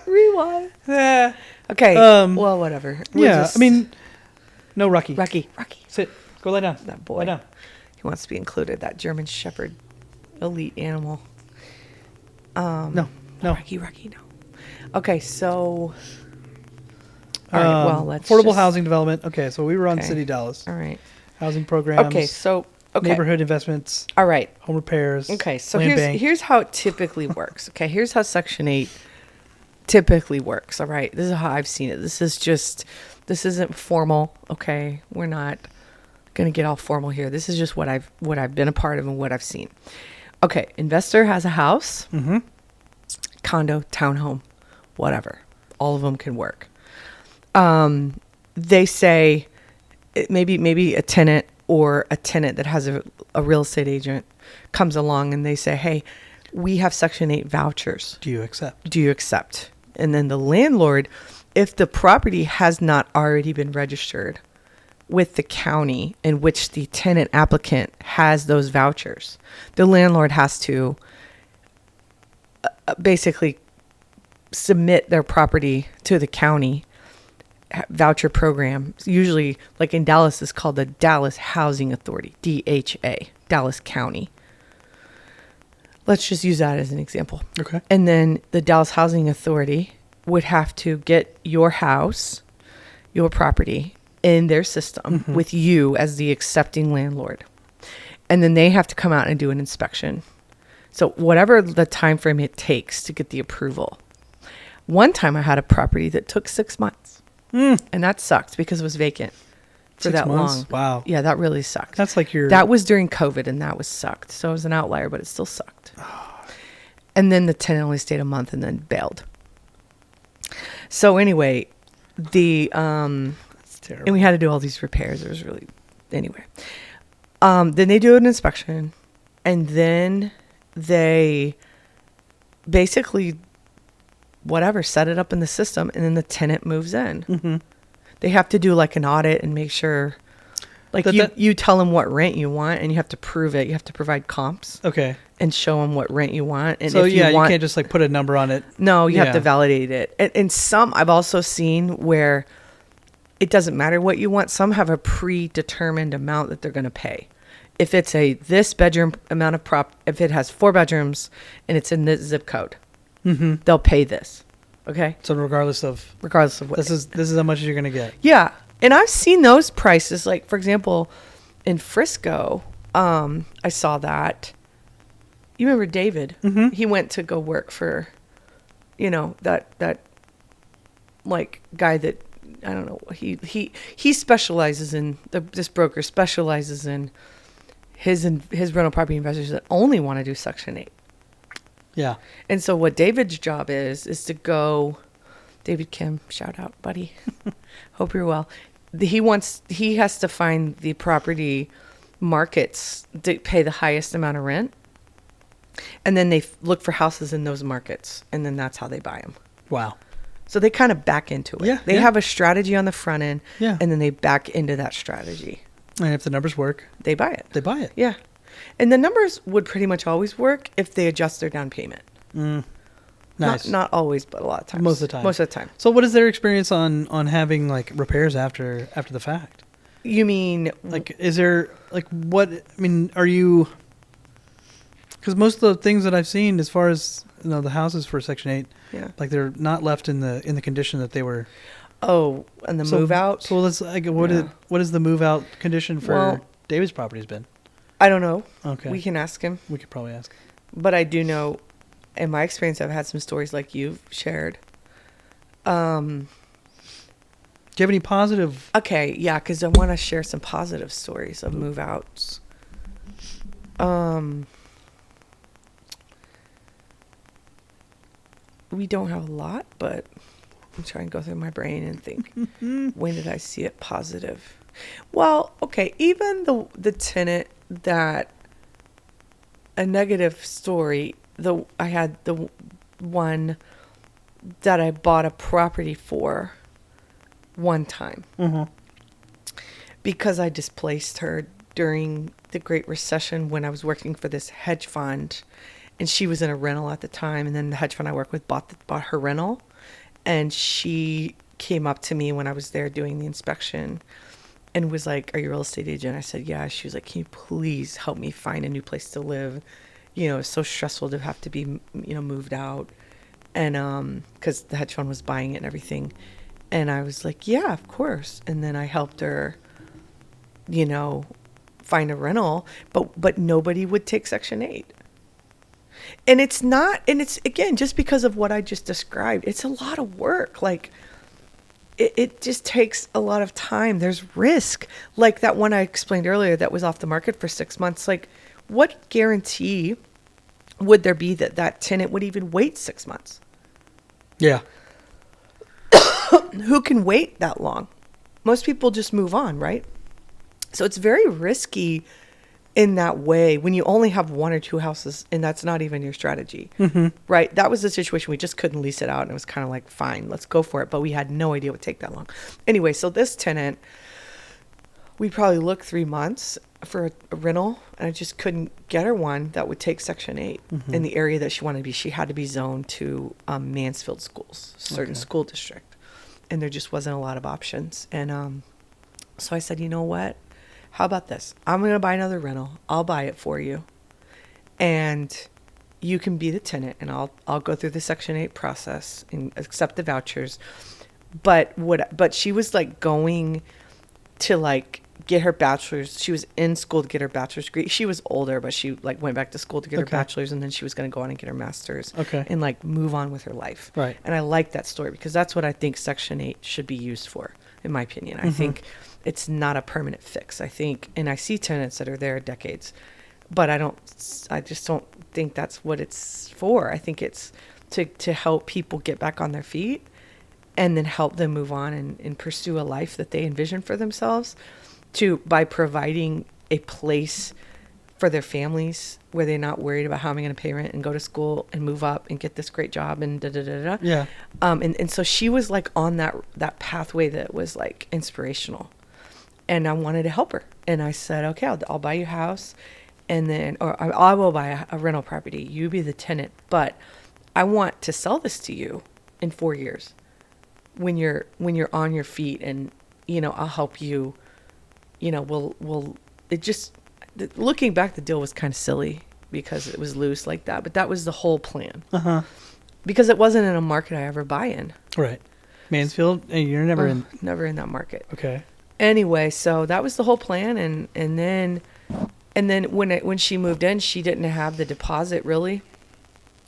Rewind. Yeah. Okay. Well, whatever. No, Rocky. Rocky. Sit. Go lie down. That boy. Lie down. He wants to be included. That German Shepherd, elite animal. No. Rocky. No. Okay, so. All right. Well, let's. Affordable housing development. Okay, so we were on City Dallas. All right. Housing programs. Okay, so. Okay. Neighborhood investments. All right. Home repairs. Okay, so land bank. here's how it typically works. Okay, here's how Section 8 typically works. All right, this is how I've seen it. This isn't formal. Okay, we're not gonna get all formal here. This is just what I've been a part of and what I've seen. Okay, investor has a house, condo, townhome, whatever. All of them can work. They say maybe a tenant or a tenant that has a real estate agent comes along and they say, hey, we have Section 8 vouchers. Do you accept? And then the landlord, if the property has not already been registered with the county in which the tenant applicant has those vouchers, the landlord has to basically submit their property to the county voucher program. Usually, like in Dallas, it's called the Dallas Housing Authority, DHA, Dallas County. Let's just use that as an example. Okay. And then the Dallas Housing Authority would have to get your house, your property, in their system with you as the accepting landlord. And then they have to come out and do an inspection. So whatever the time frame it takes to get the approval. One time I had a property that took 6 months. And that sucked because it was vacant for 6 that months? long. Wow. Yeah, that really sucked. That's like That was during COVID, and that was sucked. So it was an outlier, but it still sucked. And then the tenant only stayed a month and then bailed. So anyway, That's terrible. and we had to do all these repairs. It was really, anyway. Then they do an inspection, and then they basically set it up in the system, and then the tenant moves in. They have to do like an audit and make sure, like you tell them what rent you want, and you have to prove it. You have to provide comps. Okay. And show them what rent you want. And So if you want, can't just like put a number on it. No, you have to Yeah. validate it. And some I've also seen where it doesn't matter what you want. Some have a predetermined amount that they're going to pay. If it's this bedroom amount of if it has 4 bedrooms and it's in this zip code, they'll pay this. Okay. So regardless of What this is how much you're gonna get. Yeah. And I've seen those prices. Like, for example, in Frisco, I saw that. You remember David? He went to go work for, that like guy that, I don't know. He specializes in, this broker specializes in his rental property investors that only want to do Section 8. Yeah. And so what David's job is to go, David Kim, shout out, buddy. Hope you're well. He has to find the property markets to pay the highest amount of rent. And then they look for houses in those markets. And then that's how they buy them. Wow. So they kind of back into it. Yeah, They yeah. have a strategy on the front end. Yeah. And then they back into that strategy. And if the numbers work, They buy it. they buy it. Yeah. And the numbers would pretty much always work if they adjust their down payment. Nice. Not always, but a lot of times. Most of the time. Most of the time. So what is their experience on having like repairs after the fact? You mean Like, is there like what? I mean, are you? Because Because most of the things that I've seen, as far as the houses for Section 8, Yeah. like they're not left in the condition that they were. Oh, and the move out? So let's what is the move out condition for David's property's been? I don't know. Okay. We can ask him. We could probably ask. But I do know, in my experience, I've had some stories like you've shared. Do you have any positive? Okay, yeah, because I want to share some positive stories of move outs. We don't have a lot, but I'm trying to go through my brain and think, when did I see it positive? Well, okay, even the tenant that a negative story, I had the one that I bought a property for one time because I displaced her during the Great Recession when I was working for this hedge fund, and she was in a rental at the time, and then the hedge fund I work with bought her rental, and she came up to me when I was there doing the inspection and was like, "Are you a real estate agent?" I said, "Yeah." She was like, "Can you please help me find a new place to live? It's so stressful to have to be, moved out." And because the hedge fund was buying it and everything. And I was like, "Yeah, of course." And then I helped her, find a rental, but nobody would take Section 8. And it's again, just because of what I just described, it's a lot of work. Like, it just takes a lot of time. There's risk. Like that one I explained earlier that was off the market for 6 months. Like, what guarantee would there be that tenant would even wait 6 months? Yeah. Who can wait that long? Most people just move on, right? So it's very risky in that way when you only have one or two houses and that's not even your strategy, right? That was the situation. We just couldn't lease it out, and it was kind of like, fine, let's go for it. But we had no idea it would take that long. Anyway, so this tenant, we probably looked 3 months for a rental, and I just couldn't get her one that would take Section 8 in the area that she wanted to be. She had to be zoned to Mansfield schools, certain school district, and there just wasn't a lot of options. And so I said, you know what? How about this? I'm going to buy another rental. I'll buy it for you, and you can be the tenant, and I'll go through the Section 8 process and accept the vouchers. But she was like going to like get her bachelor's. She was in school to get her bachelor's degree. She was older, but she like went back to school to get her bachelor's, and then she was going to go on and get her master's and like move on with her life. Right. And I like that story because that's what I think Section 8 should be used for, in my opinion. I think it's not a permanent fix. I think, and I see tenants that are there decades, but I just don't think that's what it's for. I think it's to help people get back on their feet and then help them move on and pursue a life that they envision for themselves by providing a place for their families where they're not worried about how am I going to pay rent and go to school and move up and get this great job and da-da-da-da. Yeah. And so she was like on that pathway that was like inspirational. And I wanted to help her. And I said, okay, I'll buy you a house, or I will buy a rental property. You be the tenant, but I want to sell this to you in 4 years when you're on your feet, and I'll help you. Looking back, the deal was kind of silly because it was loose like that, but that was the whole plan. Because it wasn't in a market I ever buy in. Right. Mansfield, and you're never in that market. Okay. Anyway, so that was the whole plan, and then when she moved in, she didn't have the deposit really,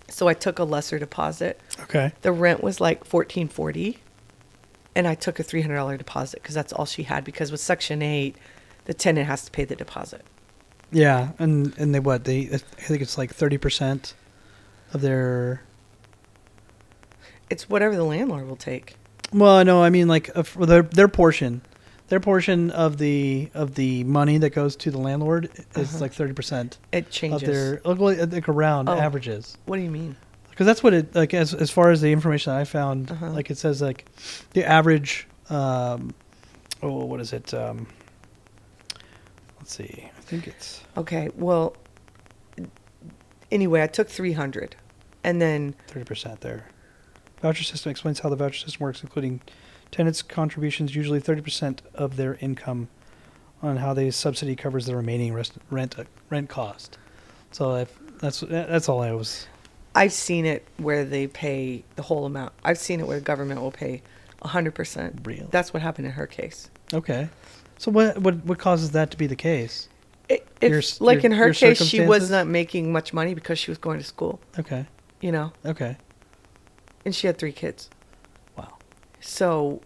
so I took a lesser deposit. Okay. The rent was like $1,440, and I took a $300 deposit because that's all she had. Because with Section 8, the tenant has to pay the deposit. Yeah, and I think it's like 30% of their. It's whatever the landlord will take. Well, no, I mean like for their portion. Their portion of the money that goes to the landlord is like 30%. It changes. Of their like around averages. What do you mean? Because that's what it like as far as the information I found, like it says like the average. What is it? Let's see. I think it's okay. Well, anyway, I took 300, and then 30% there. Voucher system explains how the voucher system works, including tenants' contributions, usually 30% of their income, on how the subsidy covers the remaining rent cost. So That's all I was. I've seen it where they pay the whole amount. I've seen it where the government will pay 100%. Really? That's what happened in her case. Okay. So what causes that to be the case? Like in her your case, she was circumstances? not making much money because she was going to school, Okay. you know, Okay. and she had 3 kids. Wow. So,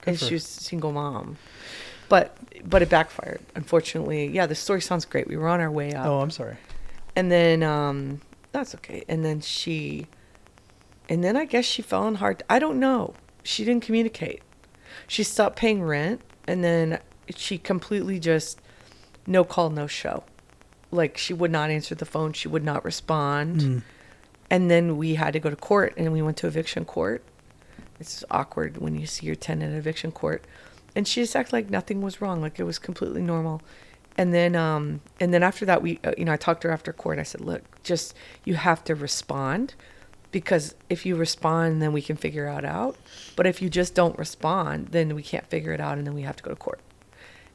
Good and for she her. was a single mom. But it backfired, unfortunately. Yeah, the story sounds great. We were on our way up. Oh, I'm sorry. And then, that's okay. And then I guess she fell on hard. I don't know. She didn't communicate. She stopped paying rent, and then she completely just no call, no show. Like, she would not answer the phone. She would not respond. Mm. And then we had to go to court, and we went to eviction court. It's awkward when you see your tenant at eviction court. And she just acted like nothing was wrong, like it was completely normal. And then after that, we, I talked to her after court. I said, look, just, you have to respond, because if you respond, then we can figure it out. But if you just don't respond, then we can't figure it out, and then we have to go to court.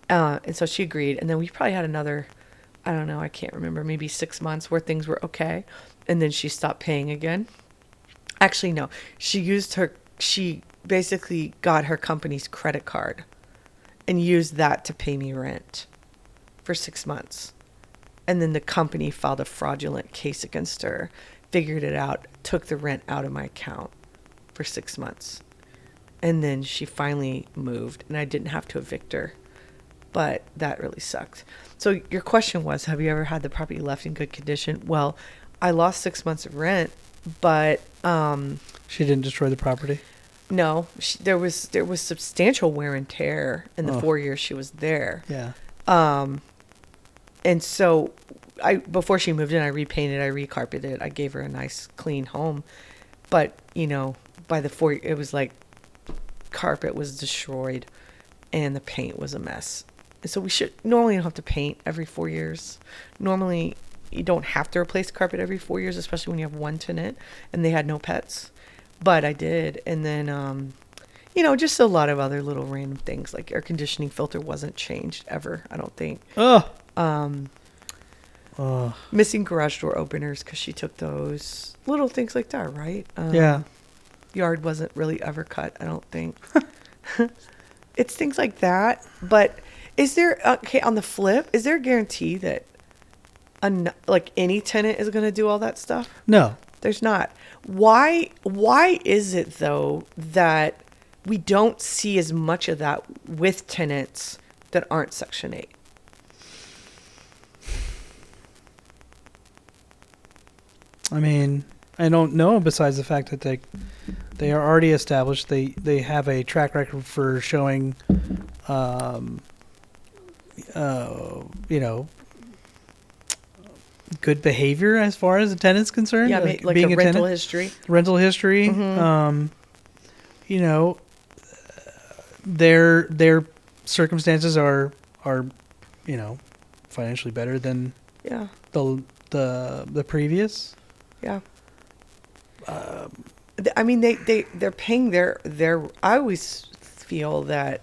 And so she agreed. And then we probably had another, I don't know, I can't remember, maybe 6 months where things were okay. And then she stopped paying again. Actually, no, she basically got her company's credit card and used that to pay me rent for 6 months. And then the company filed a fraudulent case against her, figured it out, took the rent out of my account for 6 months. And then she finally moved, and I didn't have to evict her. But that really sucked. So your question was, have you ever had the property left in good condition? Well, I lost 6 months of rent, but She didn't destroy the property? no, there was substantial wear and tear in the 4 years she was there. Yeah. And so before she moved in, I repainted, I recarpeted, I gave her a nice clean home. But, by the 4 it was like carpet was destroyed and the paint was a mess. And so normally you don't have to paint every 4 years. Normally you don't have to replace carpet every 4 years, especially when you have one tenant and they had no pets. But I did. And then, just a lot of other little random things, like air conditioning filter wasn't changed ever, I don't think. Missing garage door openers because she took those. Little things like that, right? Yeah. Yard wasn't really ever cut, I don't think. It's things like that. But is there, on the flip, is there a guarantee that any tenant is going to do all that stuff? No. There's not. Why is it, though, that we don't see as much of that with tenants that aren't Section 8? I mean, I don't know, besides the fact that they are already established. They have a track record for showing, good behavior as far as the tenant's concerned. Yeah, like being a rental tenant. history. Rental history. Mm-hmm. Their circumstances are financially better than Yeah. the previous. Yeah. I mean, they're paying their. I always feel that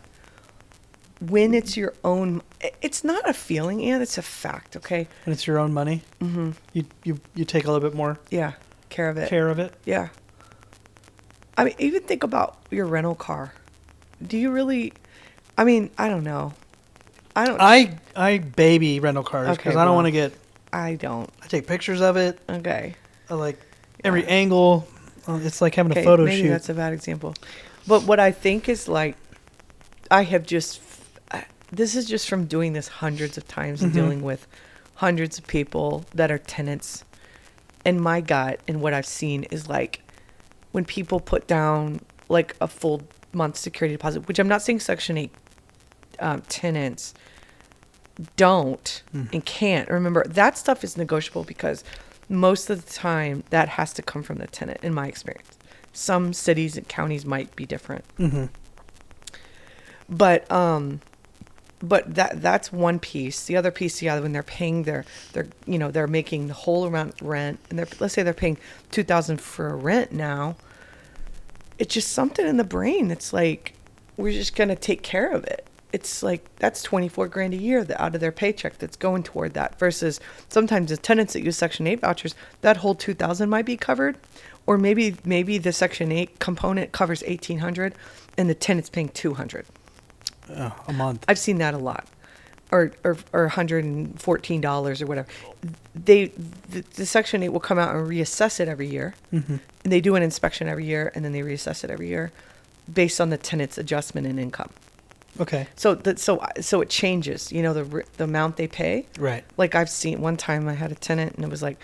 when it's your own, it's not a feeling, and it's a fact. Okay. When it's your own money, Mm-hmm. you take a little bit more Yeah. Care of it. care of it. Yeah. I mean, even think about your rental car. Do you really? I mean, I don't know. I baby rental cars because Okay, I don't well. want to get. I don't. I take pictures of it. Okay. I like every angle. It's like having a Okay, photo maybe shoot. that's a bad example. But what I think is like, I have just, this is just from doing this hundreds of times and Mhm. dealing with hundreds of people that are tenants. And my gut and what I've seen is like, when people put down like a full month security deposit, which I'm not saying Section 8 tenants don't and can't. Remember, that stuff is negotiable because most of the time that has to come from the tenant, in my experience. Some cities and counties might be different. Mm-hmm. But that's one piece. The other piece, when they're paying they're making the whole amount rent, and let's say they're paying $2,000 for a rent now. It's just something in the brain that's like, we're just gonna take care of it. it's like that's 24 grand a year out of their paycheck that's going toward that, versus sometimes the tenants that use Section 8 vouchers, that whole 2,000 might be covered, or maybe the Section 8 component covers 1,800 and the tenant's paying 200 a month. I've seen that a lot, or $114 or whatever. The Section 8 will come out and reassess it every year, and they do an inspection every year, and then they reassess it every year based on the tenant's adjustment in income. Okay. So it changes, the amount they pay. Right. Like I've seen one time I had a tenant and it was like,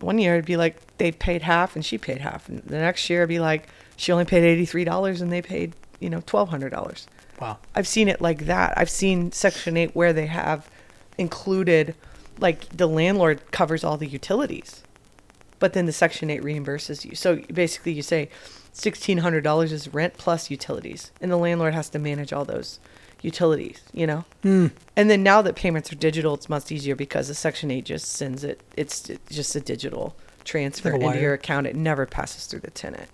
one year it'd be like they paid half and she paid half. And the next year it'd be like she only paid $83 and they paid, $1,200. Wow. I've seen it like that. I've seen Section 8 where they have included, like the landlord covers all the utilities, but then the Section 8 reimburses you. So basically you say $1,600 is rent plus utilities, and the landlord has to manage all those utilities, And then now that payments are digital, it's much easier because the Section 8 just sends it. It's just a digital transfer Like a into wire. your account. It never passes through the tenant.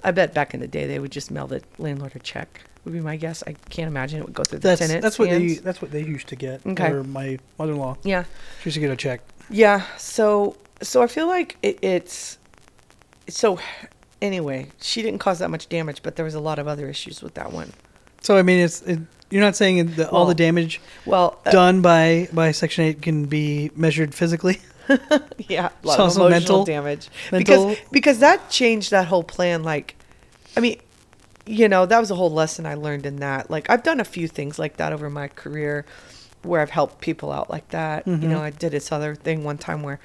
I bet back in the day they would just mail the landlord a check, would be my guess. I can't imagine it would go through the tenant. That's what they used to get. Okay. Or my mother-in-law. Yeah. She used to get a check. Yeah. So I feel like it's so. Anyway, she didn't cause that much damage, but there was a lot of other issues with that one. So I mean, you're not saying that all the damage done by Section 8 can be measured physically. Yeah, a lot It's of also emotional damage. Because that changed that whole plan. Like, I mean, that was a whole lesson I learned in that. Like, I've done a few things like that over my career where I've helped people out like that. Mm-hmm. I did this other thing one time where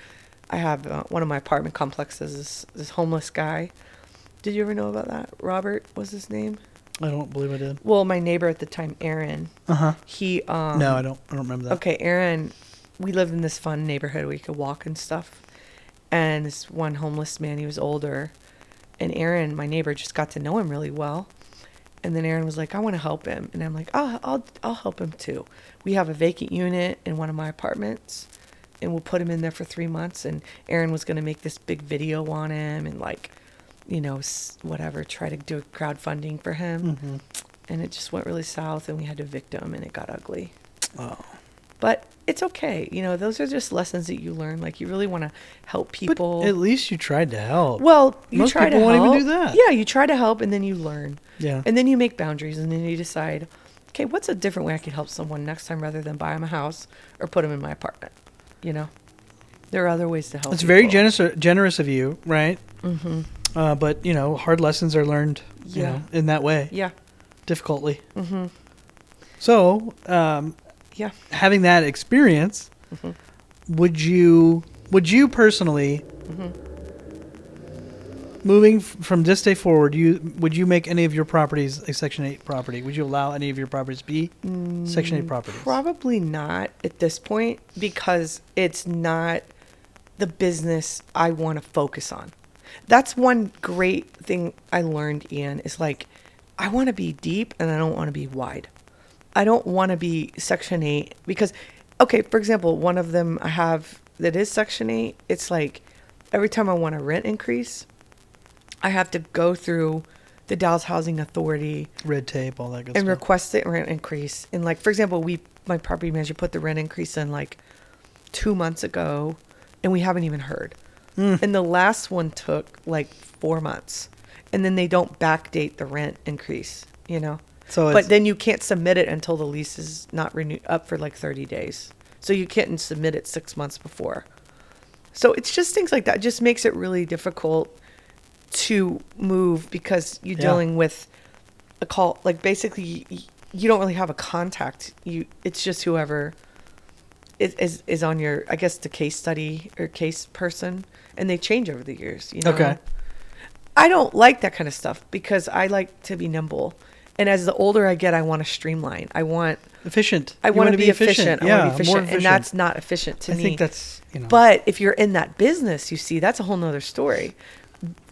I have one of my apartment complexes, this homeless guy. Did you ever know about that? Robert was his name. I don't believe I did. Well, my neighbor at the time, Aaron. He No, I don't remember that. Okay, Aaron, we lived in this fun neighborhood where you could walk and stuff. And this one homeless man, he was older. And Aaron, my neighbor, just got to know him really well. And then Aaron was like, I want to help him. And I'm like, I'll help him too. We have a vacant unit in one of my apartments. And we'll put him in there for 3 months. And Aaron was going to make this big video on him and whatever, try to do crowdfunding for him. Mm-hmm. And it just went really south and we had to evict him and it got ugly. Oh. But it's okay. those are just lessons that you learn. Like, you really want to help people. But at least you tried to help. Well, you Most try to people help. won't even do that. Yeah, you try to help and then you learn. Yeah. And then you make boundaries and then you decide, okay, what's a different way I could help someone next time rather than buy them a house or put them in my apartment? There are other ways to help It's people. very generous of you, right? Mm-hmm. But, hard lessons are learned, in that way. Yeah. Difficultly. Mm-hmm. So, Yeah. having that experience, would you personally, moving from this day forward, would you make any of your properties a Section 8 property? Would you allow any of your properties to be Section 8 properties? Probably not at this point because it's not the business I want to focus on. That's one great thing I learned, Ian, is like, I want to be deep and I don't want to be wide. I don't want to be Section 8 because, okay, for example, one of them I have that is Section 8, it's like every time I want a rent increase, I have to go through the Dallas Housing Authority. Red tape, all that good And stuff. request the rent increase. And like, for example, my property manager put the rent increase in like 2 months ago and we haven't even heard. And the last one took like 4 months. And then they don't backdate the rent increase, But then you can't submit it until the lease is not renewed up for like 30 days. So you can't submit it 6 months before. So it's just things like that. It just makes it really difficult to move because you're dealing with a call. Like basically you don't really have a contact. It's just whoever is on your, I guess, the case study or case person, and they change over the years. Okay. I don't like that kind of stuff because I like to be nimble. And as the older I get, I want to streamline. I want efficient. I want to be efficient. Yeah, I want to be more efficient. And that's not efficient to me. I think that's, But if you're in that business, that's a whole nother story.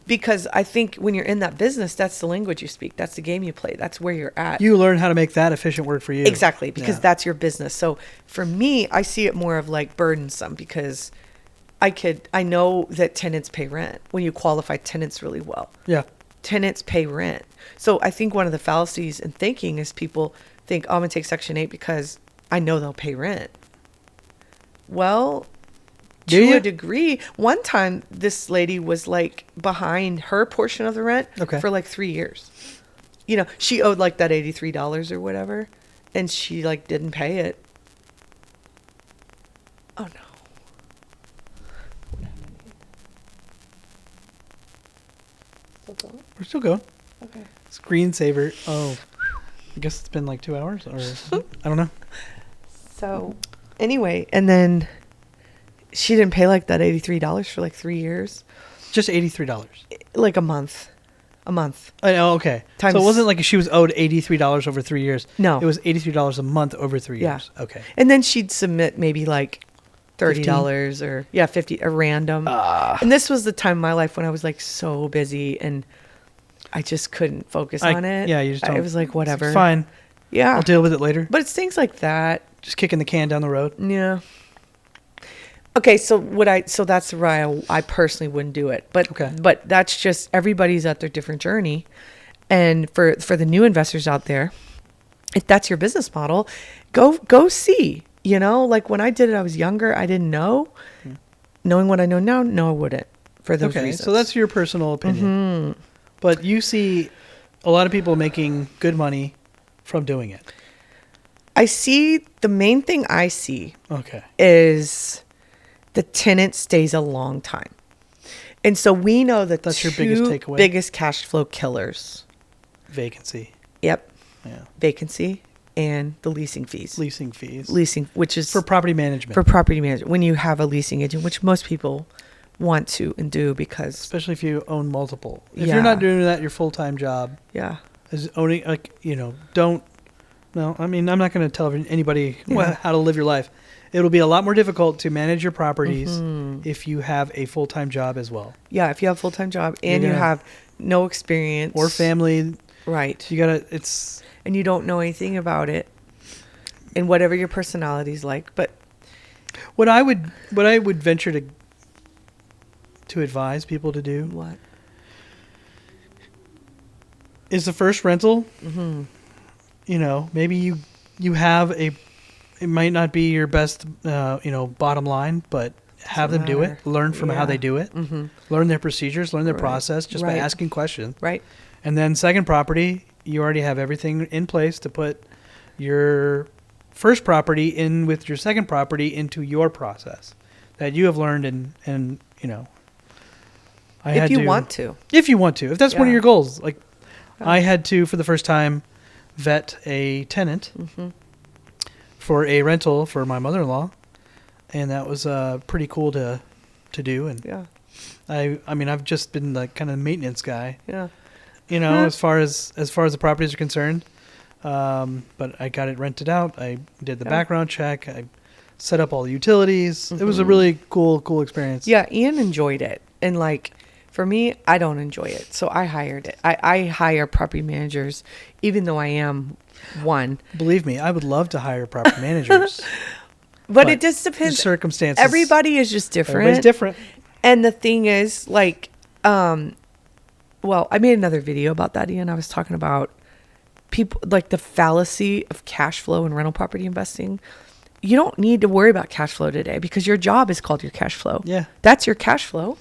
Because I think when you're in that business, that's the language you speak. That's the game you play. That's where you're at. You learn how to make that efficient work for you. Exactly, because that's your business. So for me, I see it more of like burdensome because I know that tenants pay rent when you qualify tenants really well. Yeah. Tenants pay rent. So I think one of the fallacies in thinking is people think, oh, I'm going to take Section 8 because I know they'll pay rent. Well, Do to you? a degree. One time, this lady was like behind her portion of the rent for like 3 years. You know, she owed like that $83 or whatever, and she like didn't pay it. Oh no. Still going? We're still going. Okay. Screensaver. Oh, I guess it's been like 2 hours or I don't know. So anyway, and then she didn't pay like that $83 for like 3 years. Just $83. Like a month. A month. I know. Okay. So it wasn't like she was owed $83 over 3 years. No. It was $83 a month over 3 Yeah. years. Okay. And then she'd submit maybe like $30 or 50, a random. And this was the time in my life when I was like so busy and I just couldn't focus on it. Yeah, you just don't. I was like, whatever. It's fine. Yeah. I'll deal with it later. But it's things like that. Just kicking the can down the road. Yeah. Okay, so that's why I personally wouldn't do it. But that's just, everybody's at their different journey. And for the new investors out there, if that's your business model, go see. You know, like when I did it, I was younger. I didn't know. Knowing what I know now, no, I wouldn't. For those reasons. So that's your personal opinion. But you see a lot of people making good money from doing it. I see, the main thing I see Okay. is the tenant stays a long time. And so we know that That's your biggest takeaway? biggest cash flow killers. Vacancy. Yep. Yeah. Vacancy and the leasing fees. Leasing fees. Leasing, which is For property management. for property management. When you have a leasing agent, which most people want to and do because, Especially if you own multiple. If Yeah. you're not doing that your full-time job, yeah. is owning, like, you know, don't, no, I mean, I'm not going to tell anybody Yeah. how to live your life. It'll be a lot more difficult to manage your properties if you have a full-time job as well. Yeah, if you have a full-time job and You're you gonna- have no experience. Or family. Right. You gotta, it's, And you don't know anything about it. And whatever your personality's like. But what I would venture to advise people to do what? is the first rental. You know, maybe you have it might not be your best, bottom line, but have them do it. matter. Learn from how Yeah. they do it. Learn their procedures. Learn their Right. process just by Right. asking questions. Right. And then second property, you already have everything in place to put your first property in with your second property into your process that you have learned and If you want to. If you want to. If that's one of Yeah. your goals. Like Yeah. I had to, for the first time, vet a tenant for a rental for my mother-in-law. And that was pretty cool to do. And Yeah. I mean, I've just been the kind of maintenance guy. Yeah. As far as the properties are concerned. But I got it rented out. I did the background check. I set up all the utilities. It was a really cool experience. Yeah, Ian enjoyed it. And like, for me, I don't enjoy it. So I hired it. I hire property managers, even though I am one. Believe me, I would love to hire property managers. But it just The depends. circumstances. Everybody is just different. Everybody's different. And the thing is, like, well, I made another video about that, Ian. I was talking about people, like the fallacy of cash flow and rental property investing. You don't need to worry about cash flow today because your job is called your cash flow. Yeah. That's your cash flow.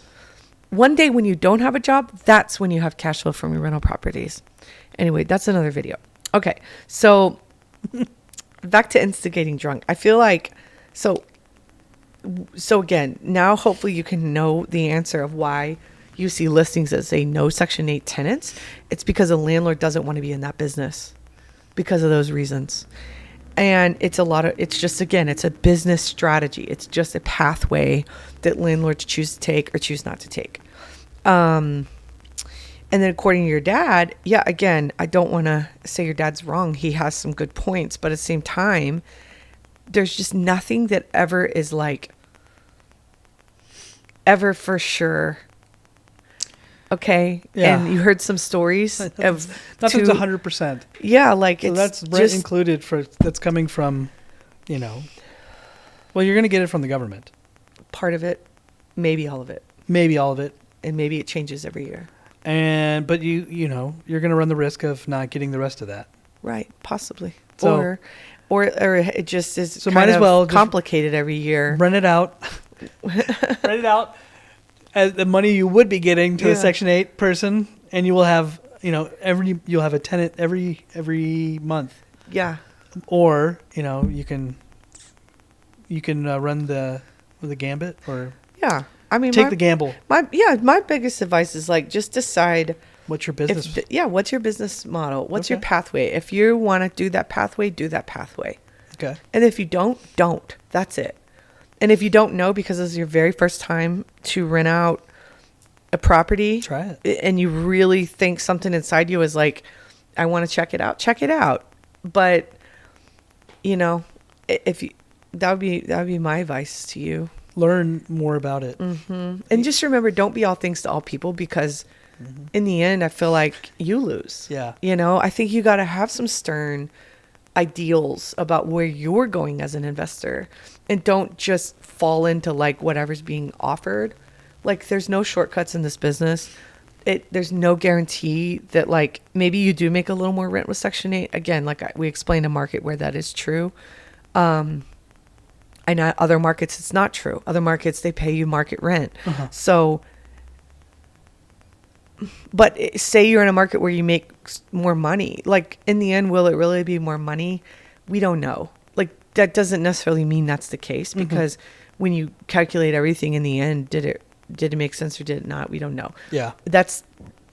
One day when you don't have a job, that's when you have cash flow from your rental properties. Anyway, that's another video. Okay. So back to instigating drunk. I feel like, so again, now hopefully you can know the answer of why you see listings that say no Section 8 tenants. It's because a landlord doesn't want to be in that business because of those reasons. And it's just, again, it's a business strategy. It's just a pathway that landlords choose to take or choose not to take. And then according to your dad, yeah, again, I don't want to say your dad's wrong. He has some good points, but at the same time, there's just nothing that ever is like, ever for sure. Okay. Yeah. And you heard some stories of Nothing's 100%. Yeah, like So it's that's just included that's coming from, well, you're going to get it from the government. part of it, maybe all of it, Maybe all of it. and maybe it changes every year. But you're going to run the risk of not getting the rest of that. Right, possibly. So or it just is So kind might as of well just complicated every year. rent it out. Rent it out as the money you would be getting to a Section 8 person, and you will have, you'll have a tenant every month. Yeah. Or, you can run the gambit or Yeah. I mean, take the gamble. My biggest advice is like just decide What's your business? what's your business model? What's your Okay. pathway? If you want to do that pathway, do that pathway. Okay. And if you don't. That's it. And if you don't know because this is your very first time to rent out a property, Try it. and you really think something inside you is like, I want to check it out. But if you, that would be my advice to you. Learn more about it. And just remember, don't be all things to all people, because in the end, I feel like you lose. Yeah. I think you got to have some stern ideals about where you're going as an investor, and don't just fall into like whatever's being offered. Like, there's no shortcuts in this business. There's no guarantee that like maybe you do make a little more rent with Section 8. Again, like we explained, a market where that is true. I know other markets it's not true. Other markets, they pay you market rent. So, but say you're in a market where you make more money. Like, in the end, will it really be more money? We don't know. Like, that doesn't necessarily mean that's the case, because when you calculate everything in the end, did it make sense or did it not? We don't know. Yeah. That's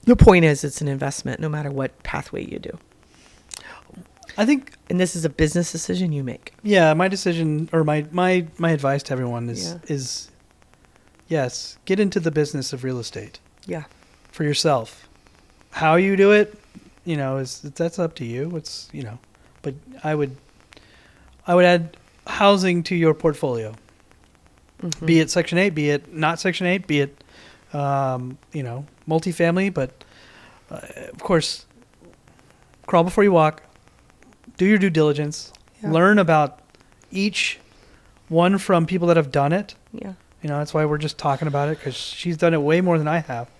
the point. Is it's an investment no matter what pathway you do. I think, and this is a business decision you make. Yeah, my decision, or my advice to everyone is yes, get into the business of real estate. Yeah. For yourself. How you do it, that's up to you. But I would add housing to your portfolio. Be it Section 8, be it not Section 8, be it multifamily, but of course, crawl before you walk. Do your due diligence. Yeah. Learn about each one from people that have done it. Yeah. That's why we're just talking about it, because she's done it way more than I have.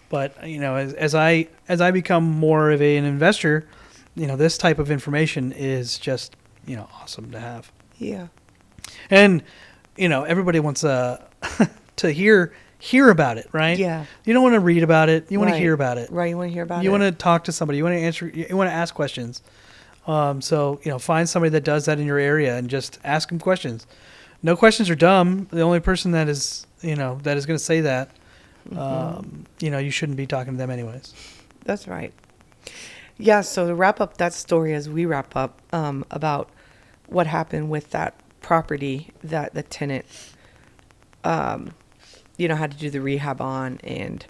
But as I become more of an investor, this type of information is just awesome to have. Yeah. And everybody wants to hear about it, right? Yeah. You don't want to read about it. You want to hear about it. Right. You want to hear about it. You want to talk to somebody. You want to answer. You want to ask questions. So find somebody that does that in your area and just ask them questions. No questions are dumb. The only person that is going to say that, you shouldn't be talking to them anyways. That's right. Yeah. So to wrap up that story, as we wrap up, about what happened with that property that the tenant, had to do the rehab on, and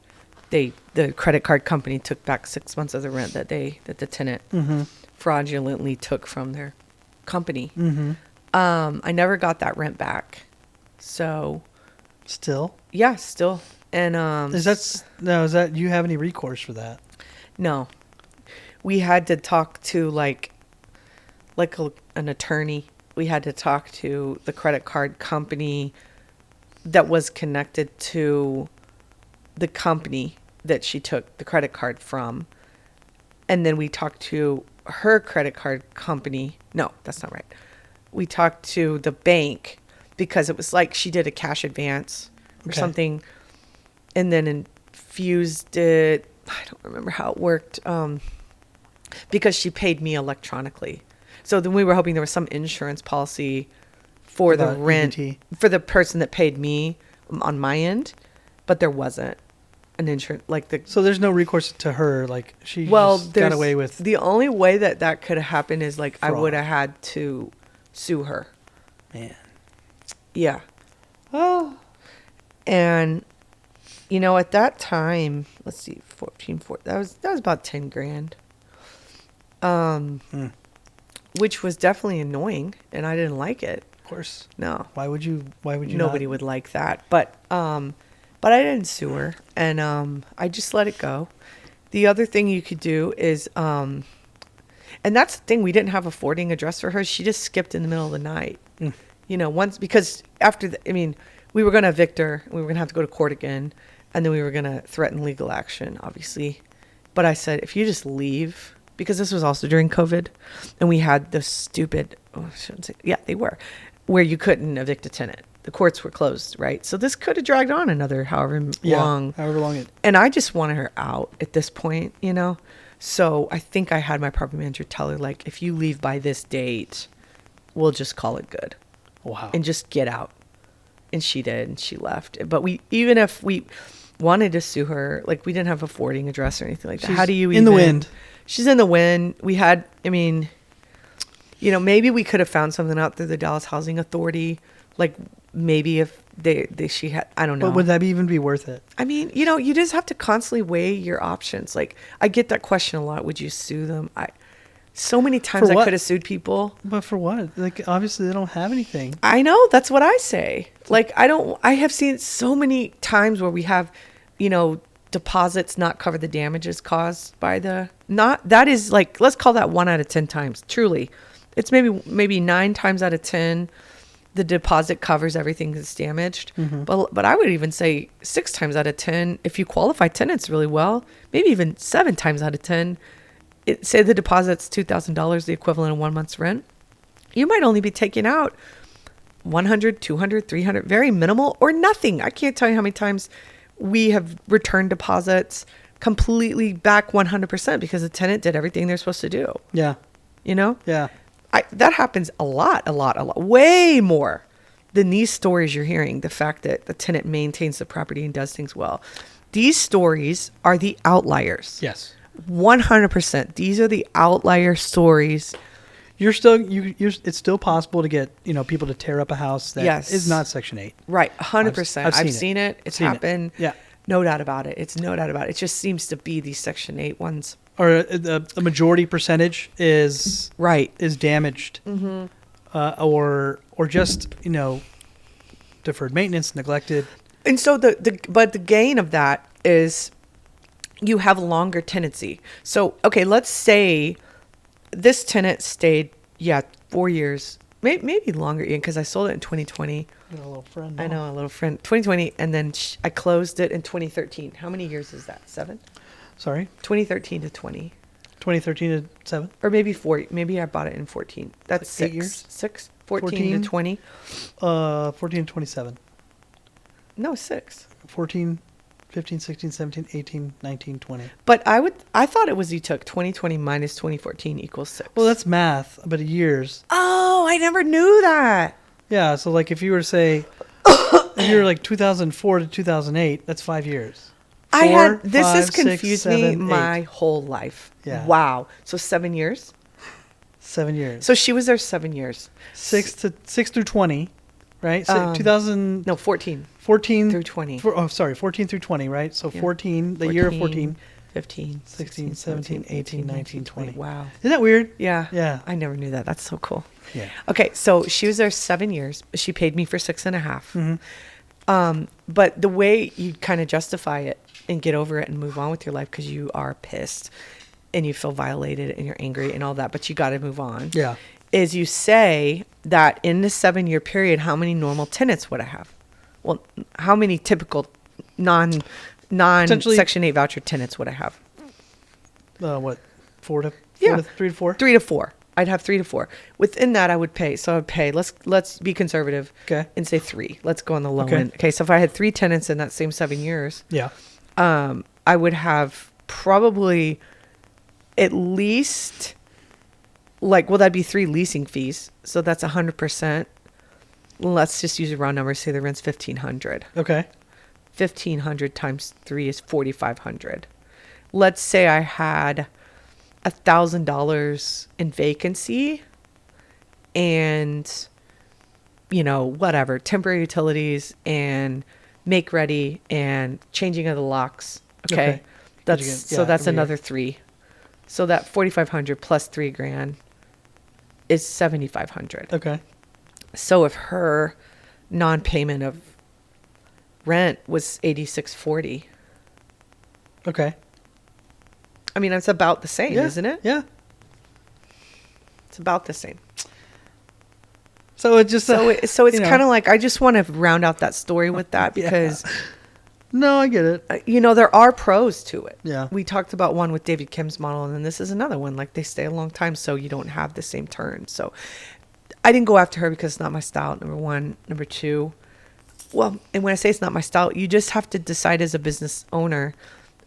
the credit card company took back 6 months of the rent that the tenant fraudulently took from their company. I never got that rent back. So still? Yeah, still. And is that you have any recourse for that? No. We had to talk to like an attorney. We had to talk to the credit card company that was connected to the company that she took the credit card from. And then we talked to her credit card company. No, that's not right. We talked to the bank, because it was like she did a cash advance or something, and then infused it. I don't remember how it worked, because she paid me electronically. So then we were hoping there was some insurance policy for the rent for the person that paid me on my end, but there wasn't an insurance So there's no recourse to her. Like, she just got away with. The only way that could have happened is like fraud. I would have had to sue her. Man. Yeah. Oh. And at that time, let's see, 14, that was about 10 grand. Which was definitely annoying, and I didn't like it. Of course. No. Why would you Nobody would like that. But I didn't sue her, and I just let it go. The other thing you could do is and that's the thing, we didn't have a forwarding address for her. She just skipped in the middle of the night. Once, because after we were going to evict her, we were going to have to go to court again, and then we were going to threaten legal action, obviously. But I said, if you just leave, because this was also during COVID, and we had the stupid, oh, I shouldn't say, yeah, they were, where you couldn't evict a tenant. The courts were closed, right? So this could have dragged on another however long. However long it. And I just wanted her out at this point, you know? So I think I had my property manager tell her, like, if you leave by this date, we'll just call it good. Wow. And just get out. And she did, and she left. But even if we wanted to sue her, like, we didn't have a forwarding address or anything like that. How do you in the wind? She's in the wind. We had, I mean, you know, maybe we could have found something out through the Dallas Housing Authority. Like, maybe if she had, I don't know. But would that even be worth it? I mean, you know, you just have to constantly weigh your options. Like, I get that question a lot. Would you sue them? So many times I could have sued people. But for what? Like, obviously they don't have anything. I know. That's what I say. Like, I have seen so many times where we have, you know, deposits not cover the damages caused by that is like, let's call that 1 out of 10 times. Truly. It's maybe 9 times out of 10. The deposit covers everything that's damaged. Mm-hmm. But I would even say 6 times out of 10, if you qualify tenants really well, maybe even 7 times out of 10, say the deposit's $2,000, the equivalent of 1 month's rent, you might only be taking out 100, 200, 300, very minimal or nothing. I can't tell you how many times we have returned deposits completely back 100% because the tenant did everything they're supposed to do. Yeah. You know? Yeah. That happens a lot, way more than these stories you're hearing. The fact that the tenant maintains the property and does things well. These stories are the outliers. Yes. 100%. These are the outlier stories. It's still possible to get, you know, people to tear up a house that is not Section 8. Right. 100%. I've seen it. It's happened. Yeah. No doubt about it. It's no doubt about it. It just seems to be these Section 8 ones. Or the majority percentage is damaged, mm-hmm. or just, you know, deferred maintenance, neglected. And so but the gain of that is you have longer tenancy. So okay, let's say this tenant stayed 4 years, maybe longer, Ian, because I sold it in 2020. You got a little friend. I know, a little friend. 2020, and then I closed it in 2013. How many years is that? 7. Sorry? 2013 to 20. 2013 to 7? Or maybe 4. Maybe I bought it in 14. That's like 6 years? 6? 14 to 20? 14 to 27. No, 6. 14, 15, 16, 17, 18, 19, 20. But I thought it was you took 2020 minus 2014 equals 6. Well, that's math, but years. Oh, I never knew that. Yeah, so like if you were to say, if you were like 2004 to 2008, that's 5 years. This has confused me my whole life. Yeah. Wow. So 7 years? 7 years. So she was there 7 years. 6 through 20, right? So 2000. No, 14. 14 through 20. 14 through 20, right? So 14, the year of 14. 15, 16, 17, 18, 19, 20. Wow. Isn't that weird? Yeah. Yeah. I never knew that. That's so cool. Yeah. Okay, so she was there 7 years. She paid me for 6.5. Mm-hmm. But the way you kind of justify it and get over it and move on with your life because you are pissed and you feel violated and you're angry and all that, but you got to move on. Yeah. Is you say that in the 7 year period, how many normal tenants would I have? Well, how many typical non Section 8 voucher tenants would I have? What? 3 to 4? 3 to 4. I'd have 3 to 4. Within that, I would pay. So I would pay. Let's be conservative. Okay. And say 3. Let's go on the low end. Okay. So if I had 3 tenants in that same 7 years, yeah, I would have probably at least that'd be 3 leasing fees. So that's 100%. Let's just use a round number. Say the rent's $1,500. Okay. 1,500 times 3 is 4,500. Let's say I had $1,000 in vacancy and, you know, whatever, temporary utilities and make ready and changing of the locks. Okay. That's another 3. So that 4,500 plus $3,000 is 7,500. Okay. So if her non-payment of rent was $8,640. Okay. I mean, it's about the same, isn't it? Yeah. It's about the same. So it just it's kind of like I just want to round out that story with that because No, I get it. There are pros to it. Yeah. We talked about one with David Kim's model, and then this is another one. Like, they stay a long time, so you don't have the same turn. So I didn't go after her because it's not my style, number one. Number two, well, and when I say it's not my style, you just have to decide as a business owner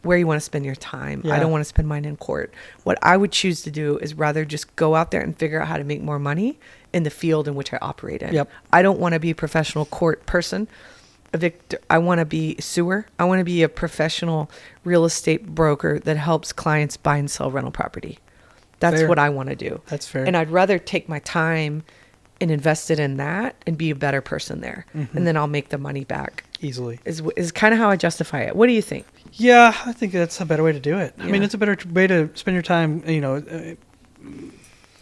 where you want to spend your time. Yeah. I don't want to spend mine in court. What I would choose to do is rather just go out there and figure out how to make more money in the field in which I operate in. Yep. I don't want to be a professional court person. I want to be a sewer. I want to be a professional real estate broker that helps clients buy and sell rental property. That's Fair. what I want to do. That's fair. And I'd rather take my time and invest it in that and be a better person there. Mm-hmm. And then I'll make the money back. Easily. Is kind of how I justify it. What do you think? Yeah, I think that's a better way to do it. I Yeah. mean, it's a better way to spend your time,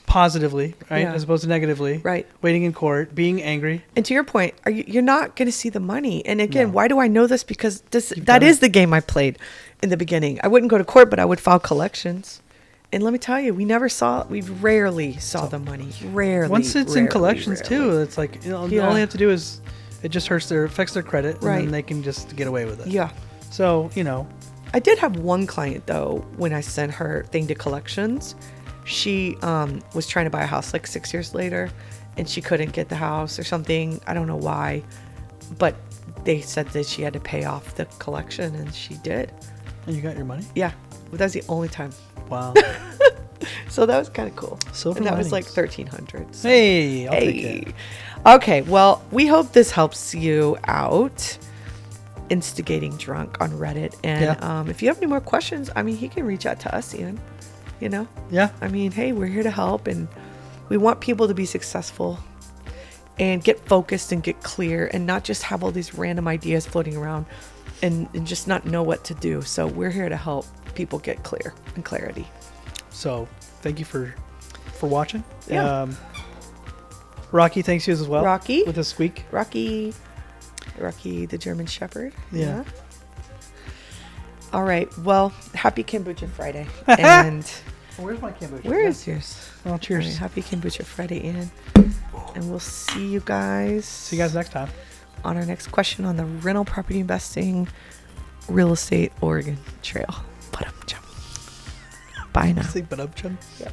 positively, right? Yeah. As opposed to negatively. Right. Waiting in court, being angry. And to your point, you're not going to see the money. And again, No. why do I know this? Because You've that done is it. the game I played in the beginning. I wouldn't go to court, but I would file collections. And let me tell you, we rarely saw the money. Rarely. Once it's in rarely, collections rarely. too, it's like, Yeah. all they have to do is, it just affects their credit, and Right. then they can just get away with it. Yeah. So, I did have one client though, when I sent her thing to collections, she was trying to buy a house like 6 years later, and she couldn't get the house or something. I don't know why, but they said that she had to pay off the collection, and she did. and you got your money? Yeah, but that was the only time. Wow. So that was kind of cool. Silver and that was like linings. 1,300. So. Hey, I'll take it. Okay, well, we hope this helps you out. Instigating Drunk on Reddit. And Yeah. if you have any more questions, I mean, he can reach out to us, Ian. Yeah. I mean, hey, we're here to help, and we want people to be successful and get focused and get clear and not just have all these random ideas floating around and just not know what to do. So we're here to help people get clear and clarity. So, thank you for watching. Yeah. Rocky, thanks you as well. Rocky? With a squeak. Rocky, the German Shepherd. Yeah. All right. Well, happy Kombucha Friday. And Where's my kombucha? where is yours? Well, All cheers. right, happy Kombucha Friday, Ian. And we'll see you guys. See you guys next time. On our next question on the rental property investing real estate Oregon Trail. Bye now. Say but up, chum. Yeah.